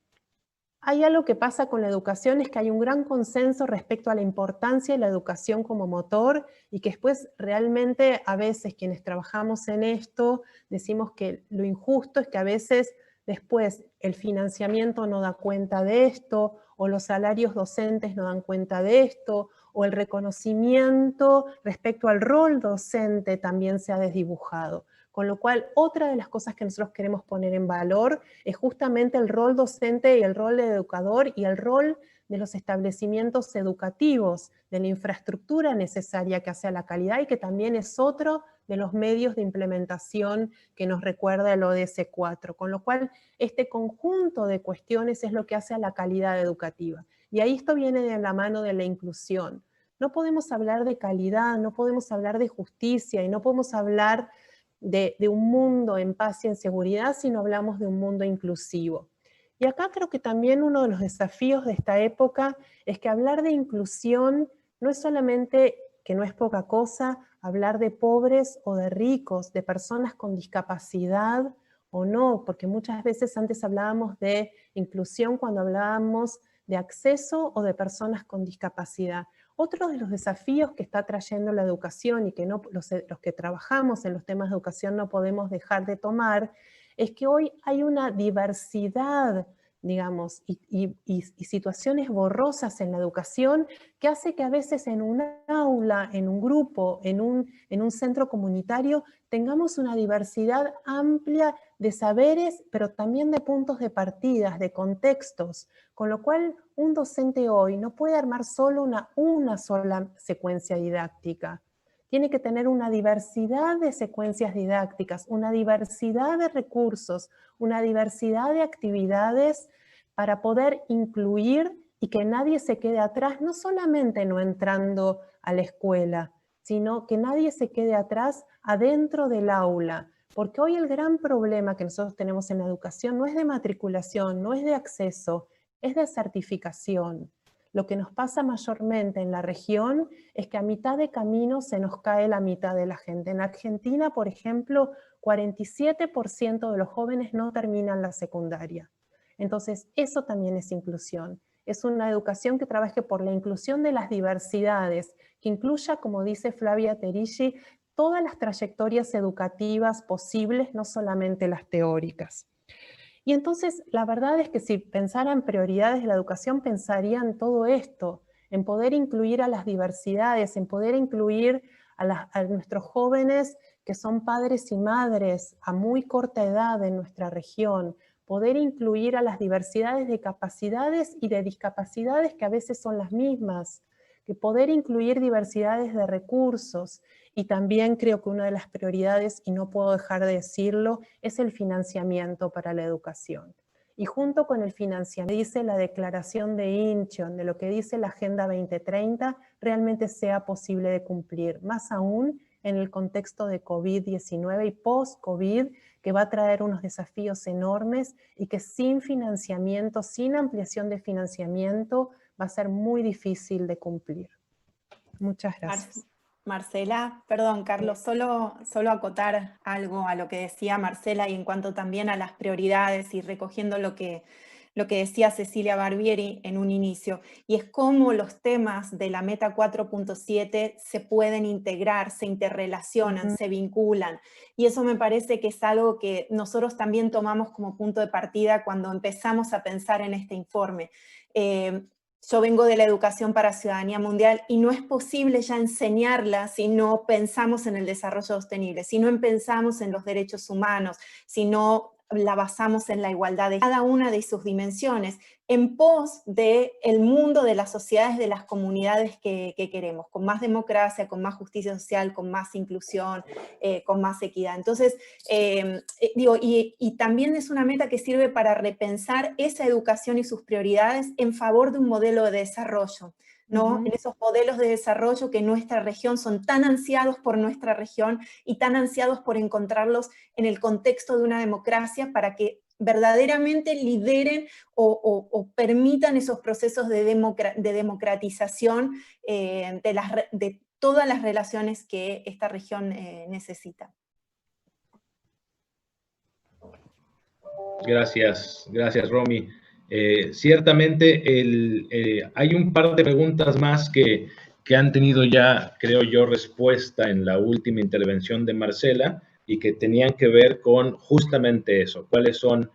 hay algo que pasa con la educación, es que hay un gran consenso respecto a la importancia de la educación como motor, y que después realmente a veces quienes trabajamos en esto decimos que lo injusto es que a veces después el financiamiento no da cuenta de esto, o los salarios docentes no dan cuenta de esto, o el reconocimiento respecto al rol docente también se ha desdibujado. Con lo cual, otra de las cosas que nosotros queremos poner en valor es justamente el rol docente y el rol de educador y el rol de los establecimientos educativos, de la infraestructura necesaria que hace a la calidad, y que también es otro de los medios de implementación que nos recuerda el ODS 4. Con lo cual, este conjunto de cuestiones es lo que hace a la calidad educativa. Y ahí esto viene de la mano de la inclusión. No podemos hablar de calidad, no podemos hablar de justicia y no podemos hablar de un mundo en paz y en seguridad si no hablamos de un mundo inclusivo. Y acá creo que también uno de los desafíos de esta época es que hablar de inclusión no es solamente, que no es poca cosa, hablar de pobres o de ricos, de personas con discapacidad o no, porque muchas veces antes hablábamos de inclusión cuando hablábamos de acceso o de personas con discapacidad. Otro de los desafíos que está trayendo la educación y que los que trabajamos en los temas de educación no podemos dejar de tomar, es que hoy hay una diversidad digamos, y situaciones borrosas en la educación que hace que a veces en un aula, en un grupo, en un centro comunitario, tengamos una diversidad amplia de saberes, pero también de puntos de partida, de contextos, con lo cual un docente hoy no puede armar solo una sola secuencia didáctica. Tiene que tener una diversidad de secuencias didácticas, una diversidad de recursos, una diversidad de actividades para poder incluir y que nadie se quede atrás, no solamente no entrando a la escuela, sino que nadie se quede atrás adentro del aula. Porque hoy el gran problema que nosotros tenemos en la educación no es de matriculación, no es de acceso, es de certificación. Lo que nos pasa mayormente en la región es que a mitad de camino se nos cae la mitad de la gente. En Argentina, por ejemplo, 47% de los jóvenes no terminan la secundaria. Entonces, eso también es inclusión. Es una educación que trabaje por la inclusión de las diversidades, que incluya, como dice Flavia Terilli, todas las trayectorias educativas posibles, no solamente las teóricas. Y entonces, la verdad es que si pensara en prioridades de la educación, pensaría en todo esto, en poder incluir a las diversidades, en poder incluir a nuestros jóvenes que son padres y madres a muy corta edad en nuestra región, poder incluir a las diversidades de capacidades y de discapacidades que a veces son las mismas, que poder incluir diversidades de recursos. Y también creo que una de las prioridades, y no puedo dejar de decirlo, es el financiamiento para la educación. Y junto con el financiamiento, dice la declaración de Incheon, de lo que dice la Agenda 2030, realmente sea posible de cumplir, más aún en el contexto de COVID-19 y post-COVID, que va a traer unos desafíos enormes y que sin financiamiento, sin ampliación de financiamiento, va a ser muy difícil de cumplir. Muchas gracias. Marcela, perdón, Carlos, solo acotar algo a lo que decía Marcela y en cuanto también a las prioridades y recogiendo lo que decía Cecilia Barbieri en un inicio, y es cómo los temas de la Meta 4.7 se pueden integrar, se interrelacionan, se vinculan, y eso me parece que es algo que nosotros también tomamos como punto de partida cuando empezamos a pensar en este informe. Yo vengo de la educación para ciudadanía mundial y no es posible ya enseñarla si no pensamos en el desarrollo sostenible, si no pensamos en los derechos humanos, si no la basamos en la igualdad de cada una de sus dimensiones, en pos del mundo de las sociedades, de las comunidades que queremos, con más democracia, con más justicia social, con más inclusión, con más equidad. Entonces, y también es una meta que sirve para repensar esa educación y sus prioridades en favor de un modelo de desarrollo, ¿no? En esos modelos de desarrollo que en nuestra región son tan ansiados por nuestra región y tan ansiados por encontrarlos en el contexto de una democracia para que verdaderamente lideren o permitan esos procesos de democratización de todas las relaciones que esta región necesita. Gracias, Romy. Ciertamente hay un par de preguntas más que han tenido ya, creo yo, respuesta en la última intervención de Marcela y que tenían que ver con justamente eso, cuáles son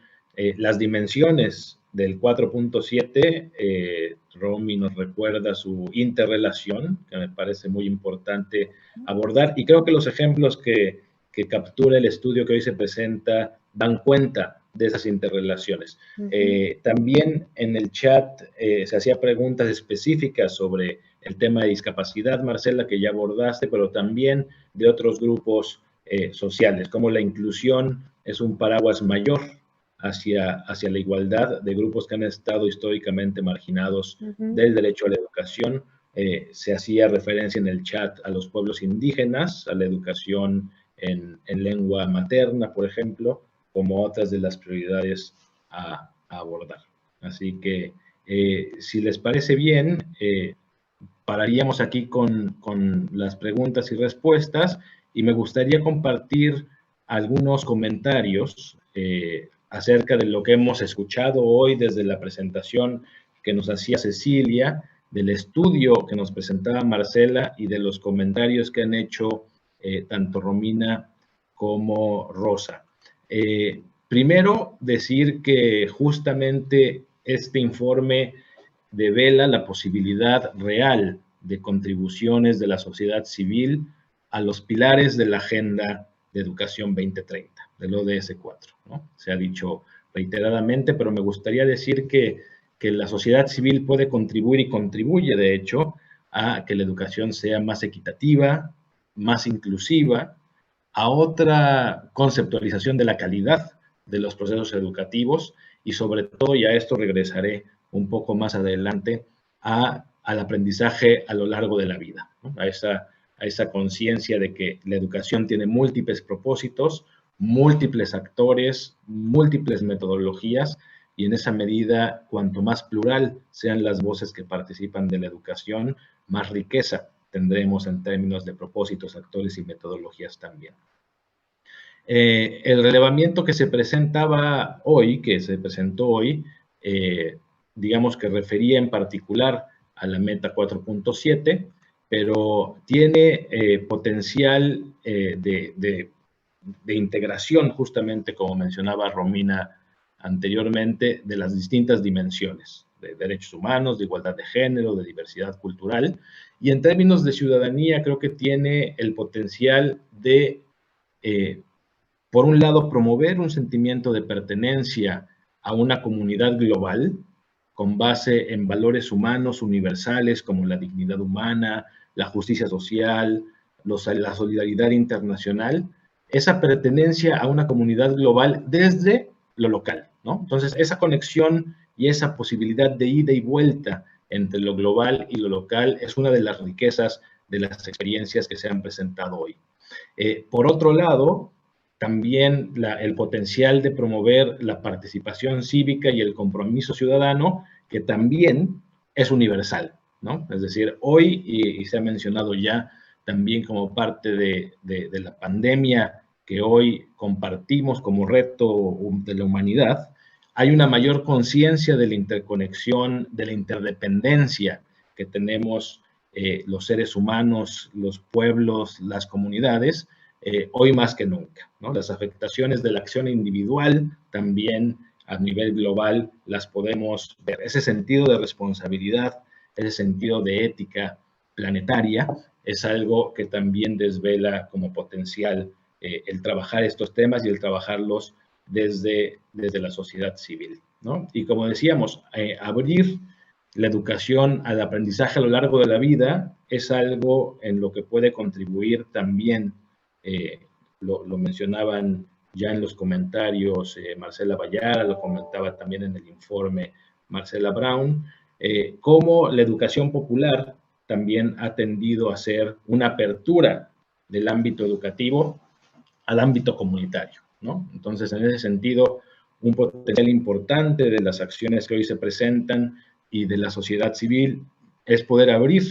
las dimensiones del 4.7. Romy nos recuerda su interrelación, que me parece muy importante abordar, y creo que los ejemplos que captura el estudio que hoy se presenta dan cuenta de esas interrelaciones. También en el chat se hacía preguntas específicas sobre el tema de discapacidad, Marcela, que ya abordaste, pero también de otros grupos sociales, como la inclusión es un paraguas mayor hacia la igualdad de grupos que han estado históricamente marginados del derecho a la educación. Se hacía referencia en el chat a los pueblos indígenas, a la educación en lengua materna, por ejemplo, como otras de las prioridades a abordar. Así que, si les parece bien, pararíamos aquí con las preguntas y respuestas, y me gustaría compartir algunos comentarios acerca de lo que hemos escuchado hoy desde la presentación que nos hacía Cecilia, del estudio que nos presentaba Marcela y de los comentarios que han hecho tanto Romina como Rosa. Primero, decir que justamente este informe devela la posibilidad real de contribuciones de la sociedad civil a los pilares de la Agenda de Educación 2030, del ODS 4, ¿no? Se ha dicho reiteradamente, pero me gustaría decir que la sociedad civil puede contribuir y contribuye, de hecho, a que la educación sea más equitativa, más inclusiva, a otra conceptualización de la calidad de los procesos educativos y sobre todo, y a esto regresaré un poco más adelante, al aprendizaje a lo largo de la vida, ¿no? A esa conciencia de que la educación tiene múltiples propósitos, múltiples actores, múltiples metodologías, y en esa medida, cuanto más plural sean las voces que participan de la educación, más riqueza tendremos en términos de propósitos, actores y metodologías también. El relevamiento que se presentaba hoy, digamos que refería en particular a la meta 4.7, pero tiene potencial de integración, justamente como mencionaba Romina anteriormente, de las distintas dimensiones, de derechos humanos, de igualdad de género, de diversidad cultural, y en términos de ciudadanía creo que tiene el potencial de, por un lado, promover un sentimiento de pertenencia a una comunidad global, con base en valores humanos universales como la dignidad humana, la justicia social, la solidaridad internacional, esa pertenencia a una comunidad global desde lo local, ¿no? Entonces, esa conexión y esa posibilidad de ida y vuelta entre lo global y lo local es una de las riquezas de las experiencias que se han presentado hoy. Por otro lado, también el potencial de promover la participación cívica y el compromiso ciudadano, que también es universal, ¿no? Es decir, hoy, y se ha mencionado ya también como parte de la pandemia que hoy compartimos como reto de la humanidad, hay una mayor conciencia de la interconexión, de la interdependencia que tenemos los seres humanos, los pueblos, las comunidades, hoy más que nunca, ¿no? Las afectaciones de la acción individual también a nivel global las podemos ver. Ese sentido de responsabilidad, ese sentido de ética planetaria es algo que también desvela como potencial el trabajar estos temas y el trabajarlos desde la sociedad civil, ¿no? Y como decíamos, abrir la educación al aprendizaje a lo largo de la vida es algo en lo que puede contribuir también, lo mencionaban ya en los comentarios Marcela Vallara, lo comentaba también en el informe Marcela Brown, cómo la educación popular también ha tendido a ser una apertura del ámbito educativo al ámbito comunitario, ¿no? Entonces, en ese sentido, un potencial importante de las acciones que hoy se presentan y de la sociedad civil es poder abrir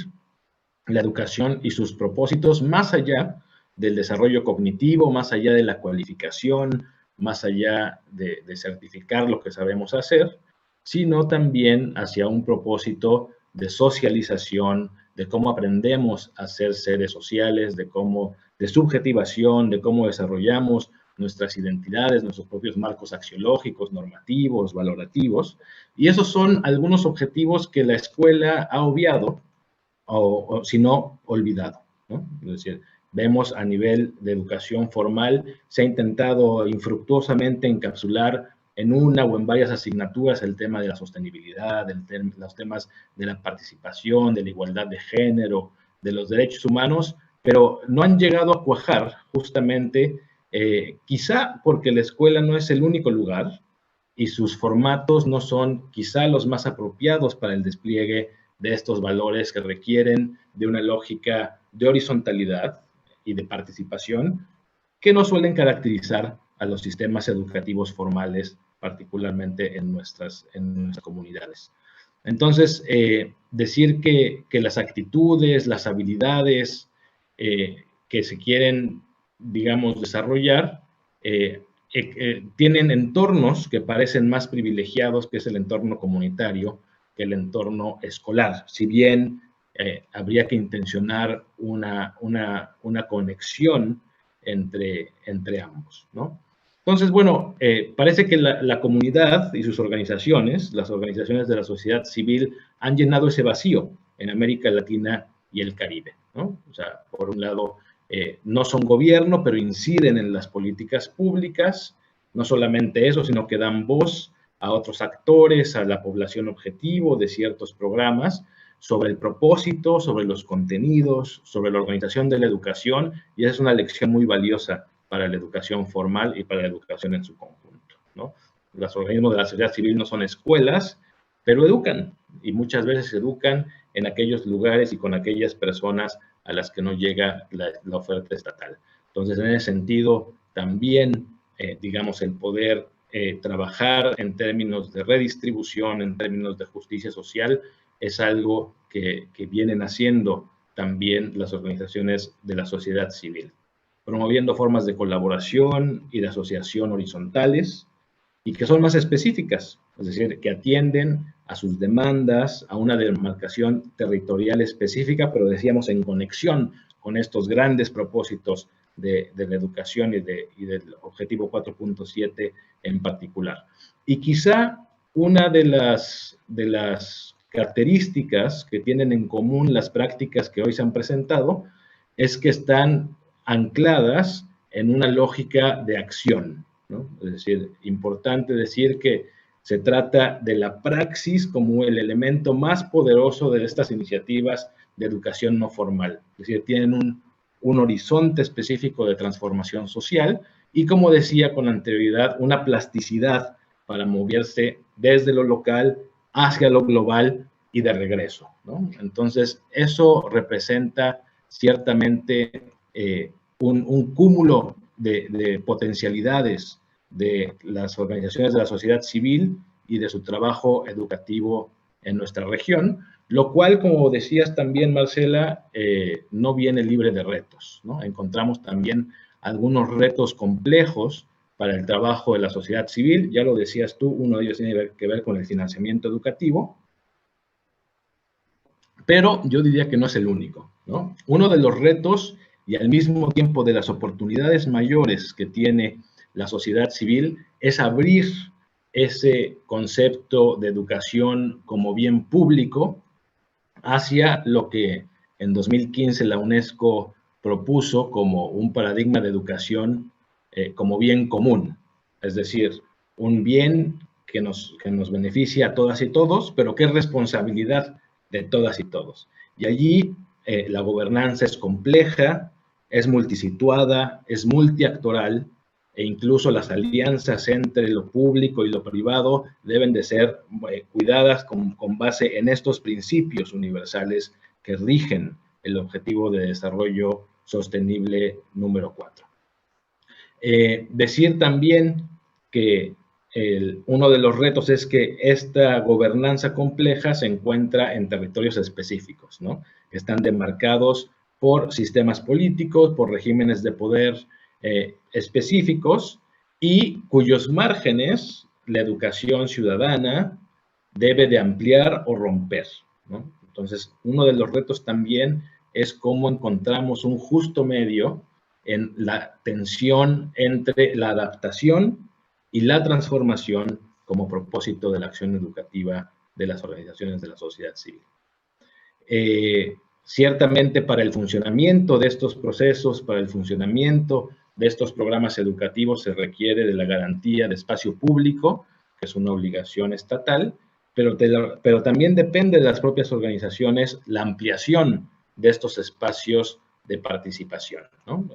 la educación y sus propósitos más allá del desarrollo cognitivo, más allá de la cualificación, más allá de certificar lo que sabemos hacer, sino también hacia un propósito de socialización, de cómo aprendemos a ser seres sociales, de subjetivación, de cómo desarrollamos nuestras identidades, nuestros propios marcos axiológicos, normativos, valorativos. Y esos son algunos objetivos que la escuela ha obviado, o si no, olvidado, ¿no? Es decir, vemos a nivel de educación formal, se ha intentado infructuosamente encapsular en una o en varias asignaturas el tema de la sostenibilidad, los temas de la participación, de la igualdad de género, de los derechos humanos, pero no han llegado a cuajar justamente, quizá porque la escuela no es el único lugar y sus formatos no son quizá los más apropiados para el despliegue de estos valores que requieren de una lógica de horizontalidad y de participación que no suelen caracterizar a los sistemas educativos formales, particularmente en nuestras comunidades. Entonces, decir que las actitudes, las habilidades que se quieren, digamos, desarrollar, tienen entornos que parecen más privilegiados, que es el entorno comunitario, que el entorno escolar. Si bien habría que intencionar una conexión entre ambos, ¿no? Entonces, bueno, parece que la comunidad y sus organizaciones, las organizaciones de la sociedad civil, han llenado ese vacío en América Latina y el Caribe, ¿no? O sea, por un lado, no son gobierno, pero inciden en las políticas públicas, no solamente eso, sino que dan voz a otros actores, a la población objetivo de ciertos programas, sobre el propósito, sobre los contenidos, sobre la organización de la educación, y esa es una lección muy valiosa para la educación formal y para la educación en su conjunto, ¿no? Los organismos de la sociedad civil no son escuelas, pero educan, y muchas veces educan en aquellos lugares y con aquellas personas a las que no llega la oferta estatal. Entonces, en ese sentido, también, digamos, el poder trabajar en términos de redistribución, en términos de justicia social, es algo que vienen haciendo también las organizaciones de la sociedad civil, promoviendo formas de colaboración y de asociación horizontales y que son más específicas, es decir, que atienden a sus demandas, a una demarcación territorial específica, pero decíamos en conexión con estos grandes propósitos de la educación y del objetivo 4.7 en particular. Y quizá una de las características que tienen en común las prácticas que hoy se han presentado es que están ancladas en una lógica de acción, ¿no? Es decir, importante decir que se trata de la praxis como el elemento más poderoso de estas iniciativas de educación no formal. Es decir, tienen un horizonte específico de transformación social y, como decía con anterioridad, una plasticidad para moverse desde lo local hacia lo global y de regreso, ¿no? Entonces, eso representa ciertamente un cúmulo de potencialidades de las organizaciones de la sociedad civil y de su trabajo educativo en nuestra región, lo cual, como decías también, Marcela, no viene libre de retos, ¿no? Encontramos también algunos retos complejos para el trabajo de la sociedad civil, ya lo decías tú, uno de ellos tiene que ver con el financiamiento educativo, pero yo diría que no es el único, ¿no? Uno de los retos y al mismo tiempo de las oportunidades mayores que tiene la sociedad civil es abrir ese concepto de educación como bien público hacia lo que en 2015 la UNESCO propuso como un paradigma de educación como bien común, es decir, un bien que nos beneficia a todas y todos, pero que es responsabilidad de todas y todos. Y allí la gobernanza es compleja, es multisituada, es multiactoral, e incluso las alianzas entre lo público y lo privado deben de ser cuidadas con base en estos principios universales que rigen el Objetivo de Desarrollo Sostenible número 4. Decir también que uno de los retos es que esta gobernanza compleja se encuentra en territorios específicos, ¿no? Que están demarcados por sistemas políticos, por regímenes de poder específicos y cuyos márgenes la educación ciudadana debe de ampliar o romper, ¿no? Entonces, uno de los retos también es cómo encontramos un justo medio en la tensión entre la adaptación y la transformación como propósito de la acción educativa de las organizaciones de la sociedad civil. Ciertamente para el funcionamiento de estos procesos, para el funcionamiento de estos programas educativos se requiere de la garantía de espacio público, que es una obligación estatal, pero también depende de las propias organizaciones la ampliación de estos espacios de participación, ¿no?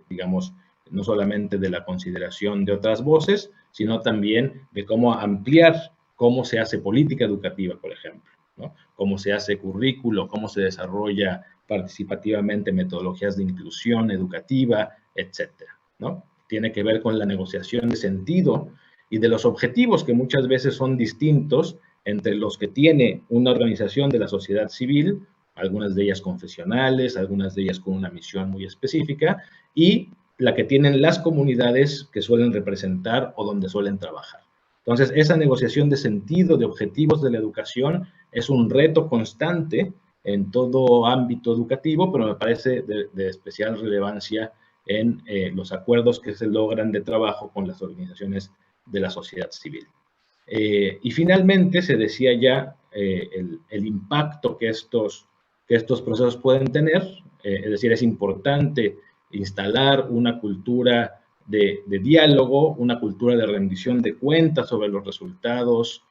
Digamos, no solamente de la consideración de otras voces, sino también de cómo ampliar cómo se hace política educativa, por ejemplo, ¿no? Cómo se hace currículo, cómo se desarrolla participativamente metodologías de inclusión educativa, etcétera, ¿no? Tiene que ver con la negociación de sentido y de los objetivos que muchas veces son distintos entre los que tiene una organización de la sociedad civil, algunas de ellas confesionales, algunas de ellas con una misión muy específica, y la que tienen las comunidades que suelen representar o donde suelen trabajar. Entonces, esa negociación de sentido, de objetivos de la educación, es un reto constante en todo ámbito educativo, pero me parece de especial relevancia en los acuerdos que se logran de trabajo con las organizaciones de la sociedad civil. Y finalmente se decía ya el impacto que estos procesos pueden tener, es decir, es importante instalar una cultura de diálogo, una cultura de rendición de cuentas sobre los resultados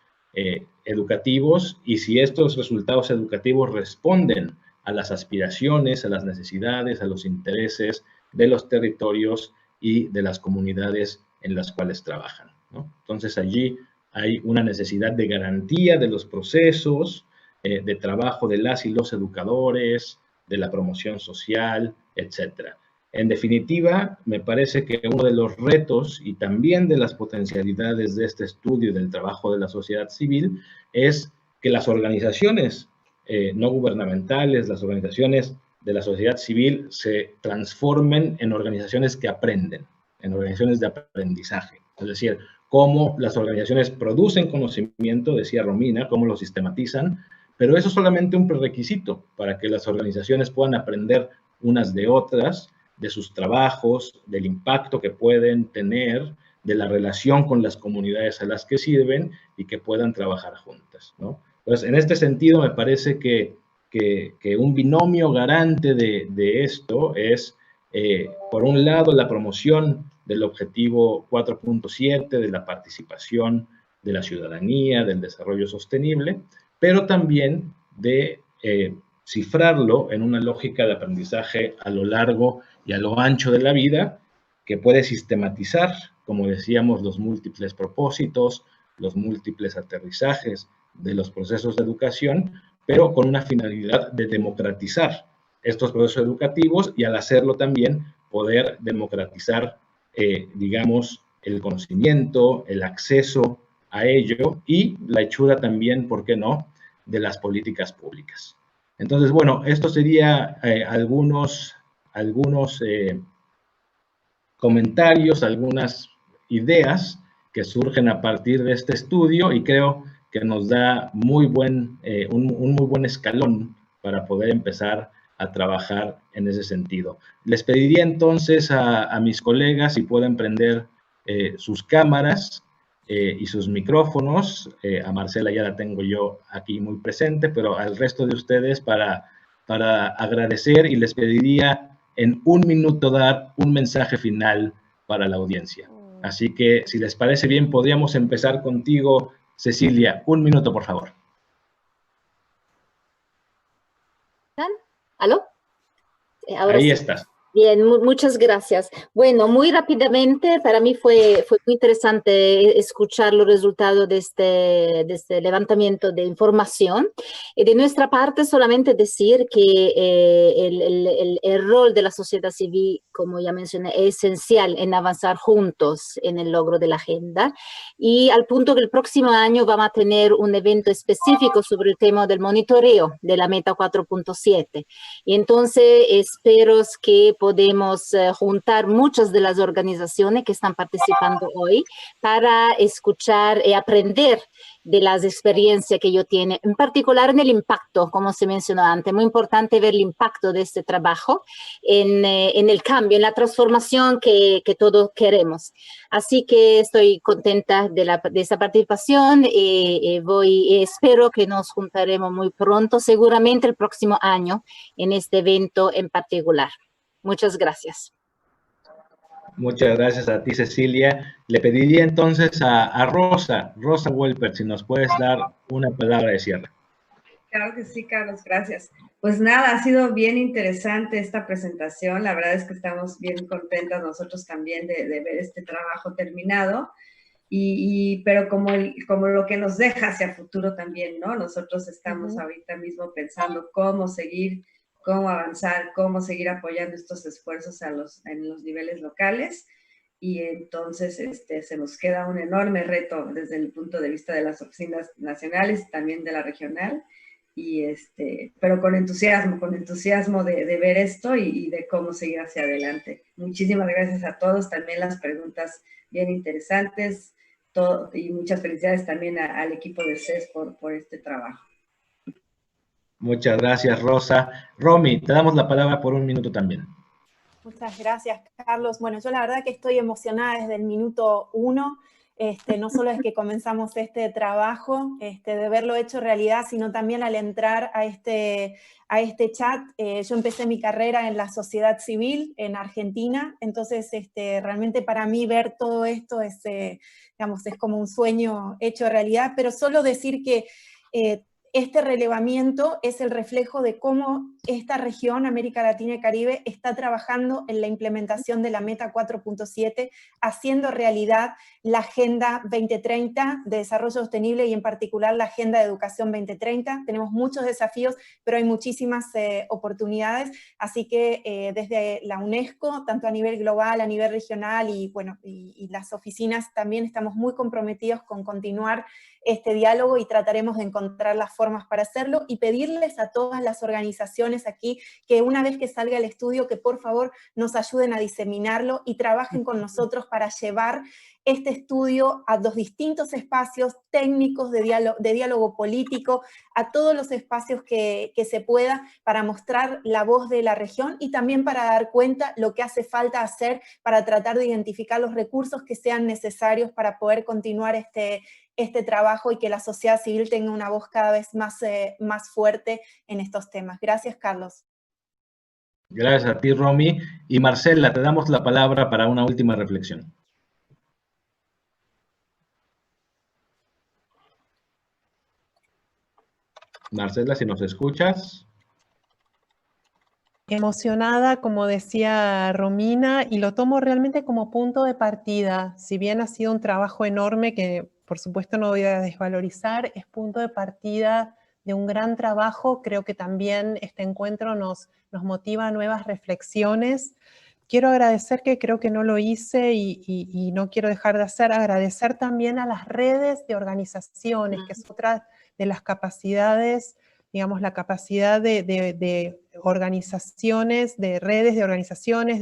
educativos, y si estos resultados educativos responden a las aspiraciones, a las necesidades, a los intereses de los territorios y de las comunidades en las cuales trabajan, ¿no? Entonces allí hay una necesidad de garantía de los procesos de trabajo de las y los educadores, de la promoción social, etc. En definitiva, me parece que uno de los retos y también de las potencialidades de este estudio del trabajo de la sociedad civil es que las organizaciones no gubernamentales, las organizaciones de la sociedad civil se transformen en organizaciones que aprenden, en organizaciones de aprendizaje. Es decir, cómo las organizaciones producen conocimiento, decía Romina, cómo lo sistematizan, pero eso es solamente un prerequisito para que las organizaciones puedan aprender unas de otras, de sus trabajos, del impacto que pueden tener, de la relación con las comunidades a las que sirven y que puedan trabajar juntas, ¿no? Entonces, en este sentido, me parece que un binomio garante de esto es, por un lado, la promoción del objetivo 4.7, de la participación de la ciudadanía, del desarrollo sostenible, pero también de cifrarlo en una lógica de aprendizaje a lo largo y a lo ancho de la vida, que puede sistematizar, como decíamos, los múltiples propósitos, los múltiples aterrizajes de los procesos de educación, pero con una finalidad de democratizar estos procesos educativos y al hacerlo también poder democratizar, digamos, el conocimiento, el acceso a ello y la hechura también, ¿por qué no?, de las políticas públicas. Entonces, bueno, esto sería algunos comentarios, algunas ideas que surgen a partir de este estudio y creo que nos da un muy buen escalón para poder empezar a trabajar en ese sentido. Les pediría entonces a mis colegas si pueden prender sus cámaras y sus micrófonos. A Marcela ya la tengo yo aquí muy presente, pero al resto de ustedes para agradecer, y les pediría en un minuto dar un mensaje final para la audiencia. Así que, si les parece bien, podríamos empezar contigo, Cecilia. Un minuto, por favor. ¿Aló? Ahora ahí sí. Estás. Bien, muchas gracias. Bueno, muy rápidamente, para mí fue muy interesante escuchar los resultados de este levantamiento de información. De nuestra parte, solamente decir que el rol de la sociedad civil, como ya mencioné, es esencial en avanzar juntos en el logro de la agenda, y al punto que el próximo año vamos a tener un evento específico sobre el tema del monitoreo de la meta 4.7. Y entonces espero que podemos juntar muchas de las organizaciones que están participando hoy para escuchar y aprender de las experiencias que ellos tienen, en particular en el impacto, como se mencionó antes. Muy importante ver el impacto de este trabajo en el cambio, en la transformación que todos queremos. Así que estoy contenta de esa participación y espero que nos juntaremos muy pronto, seguramente el próximo año, en este evento en particular. Muchas gracias. Muchas gracias a ti, Cecilia. Le pediría entonces a Rosa Wolpert, si nos puedes dar una palabra de cierre. Claro que sí, Carlos, gracias. Pues nada, ha sido bien interesante esta presentación. La verdad es que estamos bien contentas nosotros también de ver este trabajo terminado. Pero como lo que nos deja hacia futuro también, ¿no? Nosotros estamos ahorita mismo pensando cómo seguir, cómo avanzar, cómo seguir apoyando estos esfuerzos en los niveles locales, y entonces se nos queda un enorme reto desde el punto de vista de las oficinas nacionales y también de la regional, pero con entusiasmo de ver esto y de cómo seguir hacia adelante. Muchísimas gracias a todos, también las preguntas bien interesantes, y muchas felicidades también al equipo de CES por este trabajo. Muchas gracias, Rosa. Romy, te damos la palabra por un minuto también. Muchas gracias, Carlos. Bueno, yo la verdad que estoy emocionada desde el minuto 1. No solo es que comenzamos este trabajo, de verlo hecho realidad, sino también al entrar a este chat. Yo empecé mi carrera en la sociedad civil en Argentina, entonces realmente para mí ver todo esto es, digamos, es como un sueño hecho realidad, pero solo decir que este relevamiento es el reflejo de cómo esta región, América Latina y Caribe, está trabajando en la implementación de la Meta 4.7, haciendo realidad la Agenda 2030 de Desarrollo Sostenible y en particular la Agenda de Educación 2030. Tenemos muchos desafíos, pero hay muchísimas oportunidades, así que desde la UNESCO, tanto a nivel global, a nivel regional y, bueno, y las oficinas también estamos muy comprometidos con continuar este diálogo y trataremos de encontrar las formas para hacerlo y pedirles a todas las organizaciones aquí que una vez que salga el estudio que por favor nos ayuden a diseminarlo y trabajen con nosotros para llevar este estudio a los distintos espacios técnicos de diálogo político, a todos los espacios que se pueda para mostrar la voz de la región y también para dar cuenta lo que hace falta hacer para tratar de identificar los recursos que sean necesarios para poder continuar este trabajo y que la sociedad civil tenga una voz cada vez más fuerte en estos temas. Gracias, Carlos. Gracias a ti, Romy. Y Marcela, te damos la palabra para una última reflexión. Marcela, si nos escuchas. Emocionada, como decía Romina, y lo tomo realmente como punto de partida. Si bien ha sido un trabajo enorme que, por supuesto, no voy a desvalorizar, es punto de partida de un gran trabajo. Creo que también este encuentro nos motiva a nuevas reflexiones. Quiero agradecer, que creo que no lo hice y no quiero dejar de hacer, agradecer también a las redes de organizaciones, que es otra de las capacidades, digamos, la capacidad de organizaciones, de redes de organizaciones,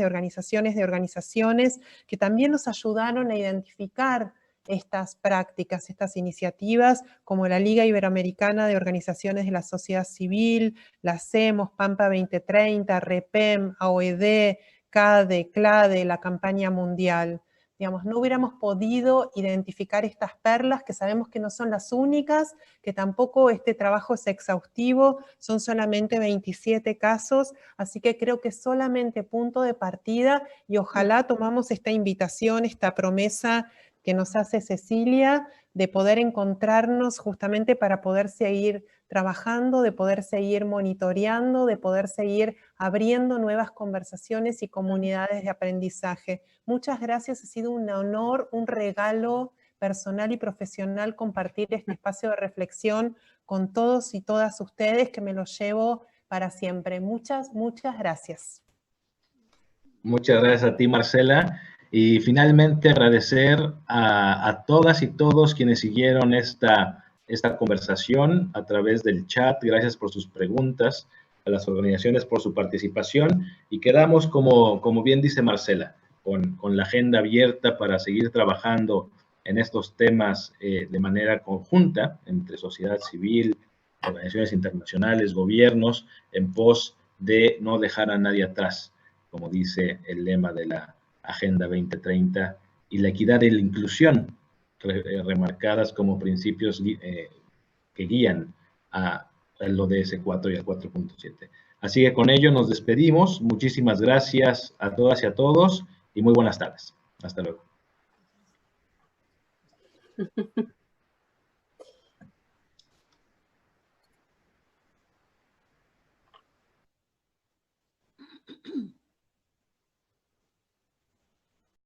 que también nos ayudaron a identificar estas prácticas, estas iniciativas, como la Liga Iberoamericana de Organizaciones de la Sociedad Civil, la CEMOS, Pampa 2030, REPEM, AOED, CADE, CLADE, la campaña mundial. Digamos, no hubiéramos podido identificar estas perlas, que sabemos que no son las únicas, que tampoco este trabajo es exhaustivo, son solamente 27 casos, así que creo que solamente punto de partida y ojalá tomamos esta invitación, esta promesa que nos hace Cecilia, de poder encontrarnos justamente para poder seguir trabajando, de poder seguir monitoreando, de poder seguir abriendo nuevas conversaciones y comunidades de aprendizaje. Muchas gracias, ha sido un honor, un regalo personal y profesional compartir este espacio de reflexión con todos y todas ustedes, que me lo llevo para siempre. Muchas, muchas gracias. Muchas gracias a ti, Marcela. Y finalmente agradecer a todas y todos quienes siguieron esta conversación a través del chat. Gracias por sus preguntas, a las organizaciones por su participación. Y quedamos, como bien dice Marcela, con la agenda abierta para seguir trabajando en estos temas de manera conjunta entre sociedad civil, organizaciones internacionales, gobiernos, en pos de no dejar a nadie atrás, como dice el lema de la Agenda 2030, y la equidad y la inclusión, remarcadas como principios que guían al ODS 4 y al 4.7. Así que con ello nos despedimos. Muchísimas gracias a todas y a todos y muy buenas tardes. Hasta luego.